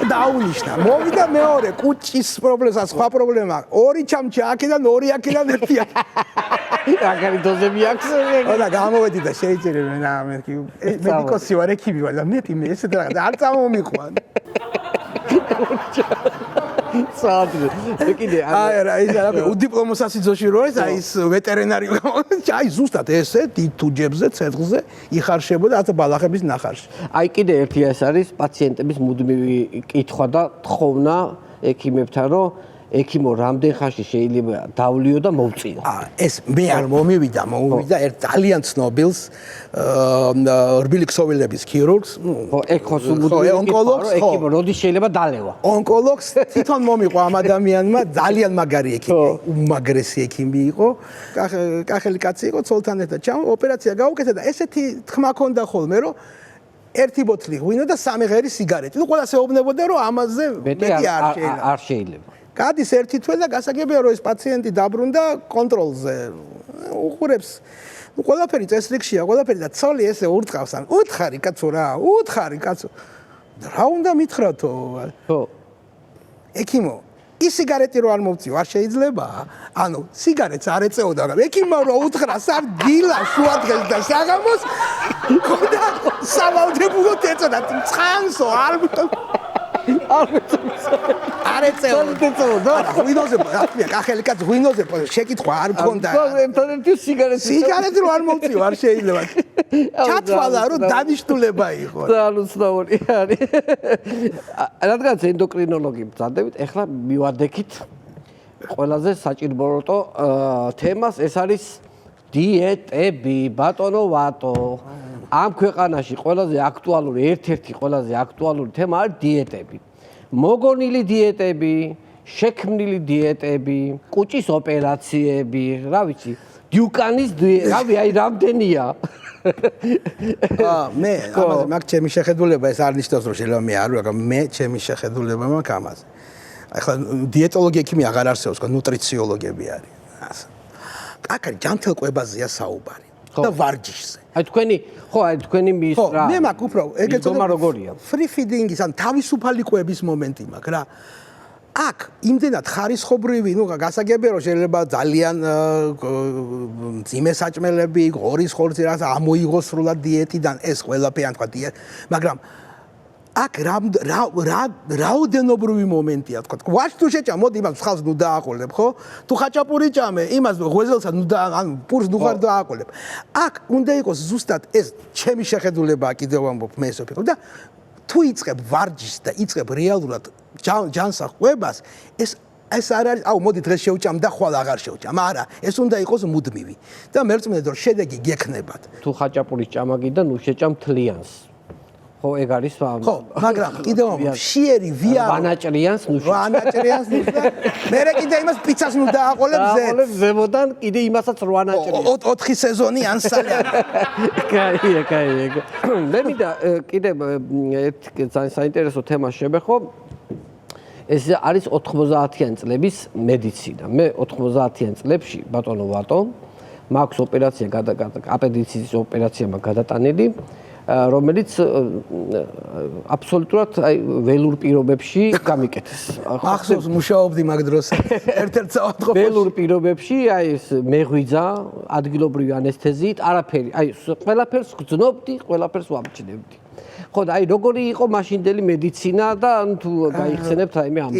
დაუნიშნა. მოვიდა მეორე კუჭის პრობლემა, სხვა პრობლემა. ორი ჩამჩი აქედან, ორი აქედან, ერთი აქედან. აგარი დოზები აქვს. და გამოვედი და შეიძლება რა მე მედიკოსი ვარ, ექიმი ვარ და მეტი მე ესე და არ წამომიყვან. საათი. კიდე არა ის არა უდიპლომო სასიძოში რო ეს აი ეს ვეტერინარი აი ზუსტად ესე თუჯებზე, ცეცხლზე იხარშებოდა ათ ბალახების ნახარში. აი კიდე ერთი ეს არის პაციენტების მუდმივი კითხვა და თხოვნა ექიმებთან, რომ ექიმო რამდენ ხანში შეიძლება დავლიო და მოვწიო. ეს მე არ მომივიდა ერთ ძალიან ცნობილს რბილი ქსოვილების ქირურგს, ონკოლოგს, ექიმო როდის შეიძლება დალევა. ონკოლოგს თვითონ მომიყვა ამ ადამიანმა, ძალიან მაგარი ექიმი, უმაგრესი ექიმი იყო, კახელი კაცი იყო, ცოლთან ერთად ოპერაცია გაუკეთა და ესეთი თქმა ქონდა ხოლმე, რომ ერთი ბოთლი ღვინო და 3 ღერი სიგარეტი. ნუ ყველას ეუბნებოდა, რომ ამაზე მეტი არ შეიძლება. გადის ერთი თვე და გასაგებია რომ ეს პაციენტი დაბრუნდა კონტროლზე. უყურებს. ნუ ყველაფერი წესრიგშია, ყველაფერი და ცოლი ესე ურტყავს ან უთხარი კაცო რა, უთხარი კაცო. რა უნდა მითხრათო? ხო. ექიმო, ის სიგარეტი რო არ მოვწიო, არ შეიძლება? ანუ სიგარეტს არ ეწეოდა, მაგრამ ექიმმა რო უთხრა სამ დილა შუადღეს და საღამოს და სავალდებულოდ ეწოდა წყანსო არ არ ეწეოდა. ღვინოზე, რა კახელი კაცი ღვინოზე შეკითხვა არ მქონდა. ერთადერთი სიგარეტი რო არ მოვწიო, არ შეიძლება. ჩათვალა რომ დანიშნულება იყო. ძალიან უცნაური არის. რადგანაც ენდოკრინოლოგი ბრძანდებით, ეხლა მივადექით ყველაზე საჭიროებო თემას, ეს არის დიეტები, ბატონო ვატო. ამ ქვეყანაში ყველაზე აქტუალური, ერთ-ერთი ყველაზე აქტუალური თემა არის დიეტები. მოგონილი დიეტები, შექმნილი დიეტები, კუჭის ოპერაციები, რა ვიცი, დიუკანის რავი, აი რამდენია. მე ამაზე მაგ ჩემი შეხედულება ეს არ ნიშნავს რომ შეიძლება მე არ ვარ, მე ჩემი შეხედულება მაქვს ამაზე. ახლა დიეტოლოგი ექიმი აღარ არსებობს, ნუტრიციოლოგები არის. აკარი ჯანმრთელ კვებაზეა საუბარი. და ვარჯიშზე. აი თქვენი მის ხო, რა. მე მაქვს უფრო ეგ მისდომა როგორია? free feeding-ის ან თავისუფალი კვების მომენტი მაქვს რა. აქ იმდენად ხარისხობრივი, გასაგებია რომ შეიძლება ძალიან მძიმე საჭმელები, ღორის ხორცი რაღაც ამოიღოს სრულად დიეტიდან ეს ყველაფერი ან თქვა დიეტ, მაგრამ აქ რაოდენობრივი მომენტია თქვა. ვაშ თუ შეჭამ, მოდი იმას ხალხს ნუ დააყოლებ, ხო? თუ ხაჭაპური ჭამე, იმას ღვეზელსაც ნუ ან პურს ნუ ხარ დააყოლებ. აქ უნდა იყოს ზუსტად ეს ჩემი შეხედულებაა კიდევ ამბობ მე ესოფი და თუ იწყებ ვარჯიშს და იწყებ რეალურად ჯანსაღყვებას, ეს არ არის, მოდი დღეს შევჭამ და ხვალ აღარ შევჭამ. არა, ეს უნდა იყოს მუდმივი. და მერწმუნეთ რომ შედეგი გექნებათ. თუ ხაჭაპურის ჭამაგიდან ნუ შეჭამ თლიანს. ხო, ეგ არის ხო, მაგრამ კიდევ შიერი ვიარო ვანაჭრიანს ნუ ვანაჭრიანს ნუ მერე კიდე იმას პიცას ნუ დააყოლებ ზემოდან კიდე იმასაც რო ვანაჭრიანს 4 სეზონი ან სალიანი კაია მე მინდა კიდე ერთ ძალიან საინტერესო თემას შევეხო ეს არის 90-იან წლების მედიცინა მე 90-იან წლებში ბატონო ვატო მაქვს ოპერაცია აპენდიციტის ოპერაცია მაქვს გადატანილი რომელიც აბსოლუტურად ველურ პირობებში გამიკეთეს. ახსოვს მუშაობდი მაგ დროს. ერთ-ერთ საავადმყოფოში. ველურ პირობებში აი ეს მეღვიძა, ადგილობრივი ანესთეზიით, არაფერი, აი ყველაფერს გძნობდი, ყველაფერს ვამჩნევდი. ხო და აი როგორი იყო მაშინდელი მედიცინა და თუ გაიხსენებთ რაიმე ამ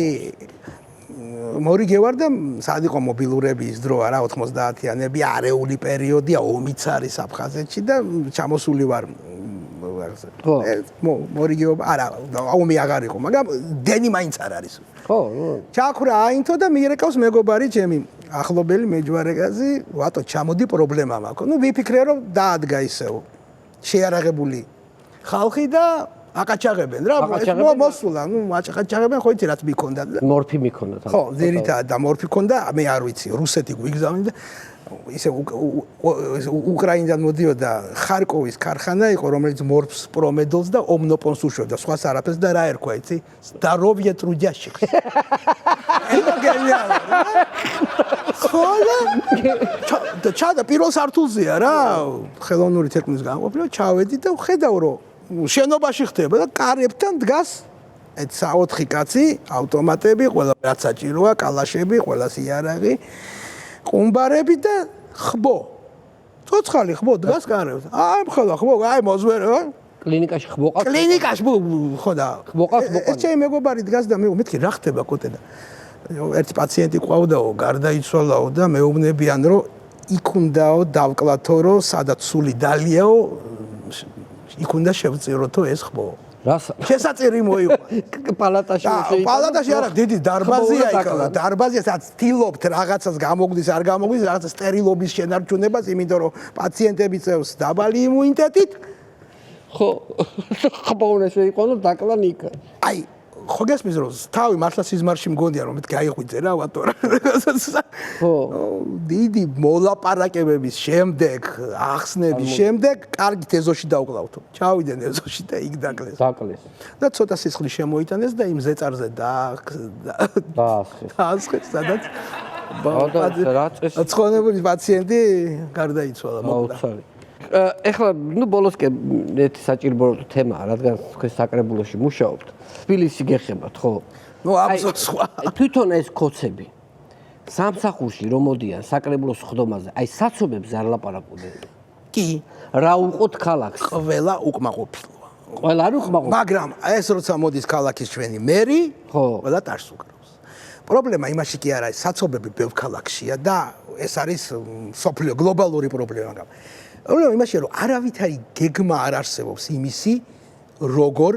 მორიგე ვარ და სად იყო მობილურები ის დრო არა 90-იანები არეული პერიოდია ომიც არის აფხაზეთში და ჩამოსული ვარ მორიგეობა არა ომი აღარ იყო მაგრამ დენი მაინც არ არის ხო ჩაქრა აინთო და მიერეკავს მეგობარი ჩემი ახლობელი მეჯვარეგაზი ვატო ჩამოდი პრობლემა მაქვს ნუ ვიფიქრე რომ დაადგა ისევ შეარაღებული ხალხი და აკაჩაღებენ რა მოსულა ნუ აკაჩაღებენ ხო იცი რაც მიქონდა მორფი მიქონდა ხო ძირითადად და მორფი მქონდა მე არ ვიცი რუსეთი გვიგზავნი და ისე უკრაინიდან მოდიოდა ხარკოვის ქარხანა იყო რომელიც მორფს პრომედოლს და ომნოპონს უშვებდა სხვას არაფერს და რა ერქვა იცი здоровье трудящих ეს გენიალური ხო და ჩადა პირველ სართულზეა რა ხელოვნური თექნიკის განყოფილება ჩავედი და ხედავ რომ შენობაში ხდება და კარებთან დგას ეს 4 კაცი ავტომატები ყველა რაც საჭიროა კალაშები ყველა სიარაღი ყუმბარები და ხბო ცოცხალი ხბო დგას კარებს აი მხოლოდ ხბო აი მოზვერე კლინიკაში ხბოყავს კლინიკაში ხო და ხბოყავს ეს ჩემი მეგობარი დგას და მე მეთქი რა ხდება კოტე და ერთი პაციენტი ყავდაო გარდაიცვალაო და მეუბნებიან რომ იქ უნდაო დავკლათო რომ სადაც სული დალიაო იქ უნდა შევწიროთო ეს ხბო რას შესაწირი მოიყვა პალატაში პალატაში არა დიდი დარბაზია იქ დარბაზია სადაც თილობთ რაღაცას გამოგვდის არ გამოგვდის რაღაცა სტერილობის შენარჩუნებას იმიტომ რომ პაციენტები წევს დაბალი იმუნიტეტით ხო ხბო უნდა შეიყო დაკლან იქ აი ხო გესმის რომ თავი მართლა სიზმარში მგონია რომ მეთქი აიღვიძე რა ვატო რა ხო დიდი მოლაპარაკებების შემდეგ ახსნების შემდეგ კარგი ეზოში დავკლავთო ჩავიდნენ ეზოში და იქ დაკლეს და ცოტა სისხლი შემოიტანეს და იმ ზეწარზე დაასხეს სადაც ცხონებული პაციენტი გარდაიცვალა მოუცალი ეხლა ნუ ბოლოსკე ერთი საჭირო თემაა რადგან თქვენ საკრებულოში მუშაობთ თბილისი გეხებათ ხო ნუ აბსოლუტურად სხვა თვითონ ეს კოცები სამსახურში რომ მოდიან საკრებულოს ხდომაზე აი საცობებს არ ლაპარაკობენ კი რა უყოთ ქალაქს ყველა უკმაყოფილოა ყველა არ უკმაყოფილოა მაგრამ ეს როცა მოდის ქალაქის ჩვენი მერი ხო ყველა ტარს უკრავს პრობლემა იმაში კი არა საცობები ბევრ ქალაქშია და ეს არის სოფლიო გლობალური პრობლემა პრობლემა იმაშია რომ არავითარი გეგმა არ არსებობს იმისი როგორ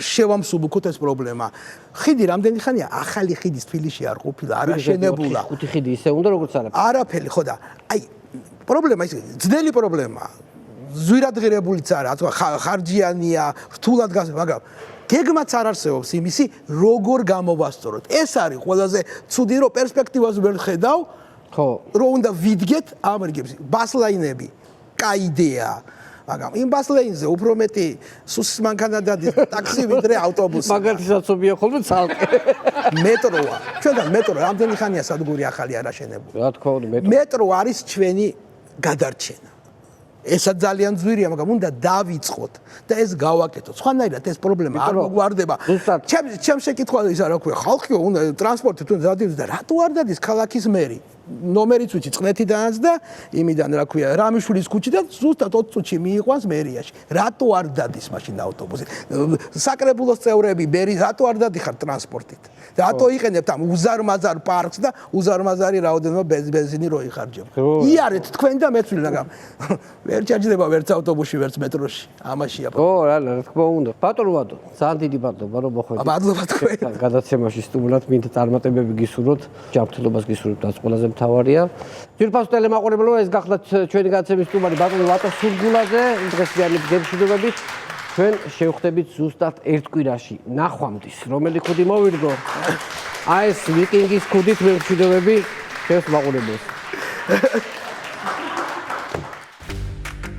შევამსუბუქოთ ეს პრობლემა ხიდი რამდენი ხანია ახალი ხიდის თბილისში არ ყოფილა არ აშენებულა 5 ხიდი ისე უნდა როგორც არაფერი ხო და აი პრობლემა ის ძნელი პრობლემაა ზვირადღირებულიც არა ხარჯიანია რთულად გასა მაგრამ გეგმაც არ არსებობს იმისი როგორ გამოვასწოროთ ეს არის ყველაზე ცუდი რომ პერსპექტივას ვერ ხედავ ხო რომ უნდა ვიდგეთ ამ რიგებში ბასლაინები კაი იდეა მაგრამ იმ bus lane-ზე უფრო მეტი სუსის მანქანა დადის ტაქსი ვიდრე ავტობუსი. მაგათისაცობია ხოლმე ცალკე. მეტროა. ჩვენთან მეტრო რამდენი ხანია სადგური ახალი არ აშენებული. რა თქმა უნდა, მეტრო არის ჩვენი გადარჩენა. ესაც ძალიან ძვირია, მაგრამ უნდა დავიწყოთ და ეს გავაკეთოთ. სხვანაირად ეს პრობლემა არ მოგვარდება. ჩემ შეკითხვა ისა რა ქვია, ხალხი უნდა ტრანსპორტით უნდა დადიოდეს და რატო არ დადის ქალაქის მერი? ნომერიც ვიცი წნეთიდანაც და იმიდან რა ქვია, რამიშვილის ქუჩიდან ზუსტად 20 წუთში მიიყვანს მერიაში. რატო არ დადის მაშინ ავტობუსით? საკრებულოს წევრები მერი რატო არ დადიხარ ტრანსპორტით? რატო იყენებთ ამ უზარმაზარ პარკს და უზარმაზარი რაოდენობა ბენზინი რო იხარჯებ? იარეთ თქვენ და მეც ვილი, მაგრამ ვერ ჩაჯდება ვერც ავტობუსში, ვერც მეტროში. ამაშია. რა თქმა უნდა. ბატონო ვადო, ძალიან დიდი მადლობა რომ მოხვედით. მადლობა თქვენ. გადაცემაში სტუმრად მინდა წარმატებები გისურვოთ, ჯანმრთელობას გისურვებთ, რაც ყველაზე მთავარია. ძვირფასო ტელემაყურებელო, ეს გახლავთ ჩვენი გადაცემის სტუმარი ბატონო ვატო სურგულაძე, დღესიანი გემშვიდობებით. ჩვენ შევხვდებით ზუსტად ერთ კვირაში, ნახვამდის, რომელი ხუდი მოვირგო. აი ეს ვიკინგის ხუდით მშვიდობები ჩვენს მაყურებელს.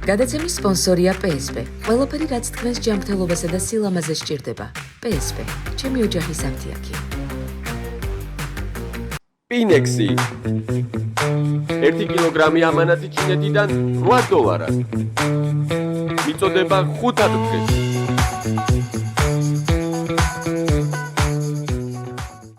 გადაცემის სპონსორია PSP. ყველაფერი რაც თქვენს ჯანმრთელობასა და სილამაზეს სჭირდება. PSP. ჩემი ოჯახის ამთიაქი. Pinexi 1 კილოგრამი ამანათი ჩინეთიდან $8. მიწოდება 5 დღეს.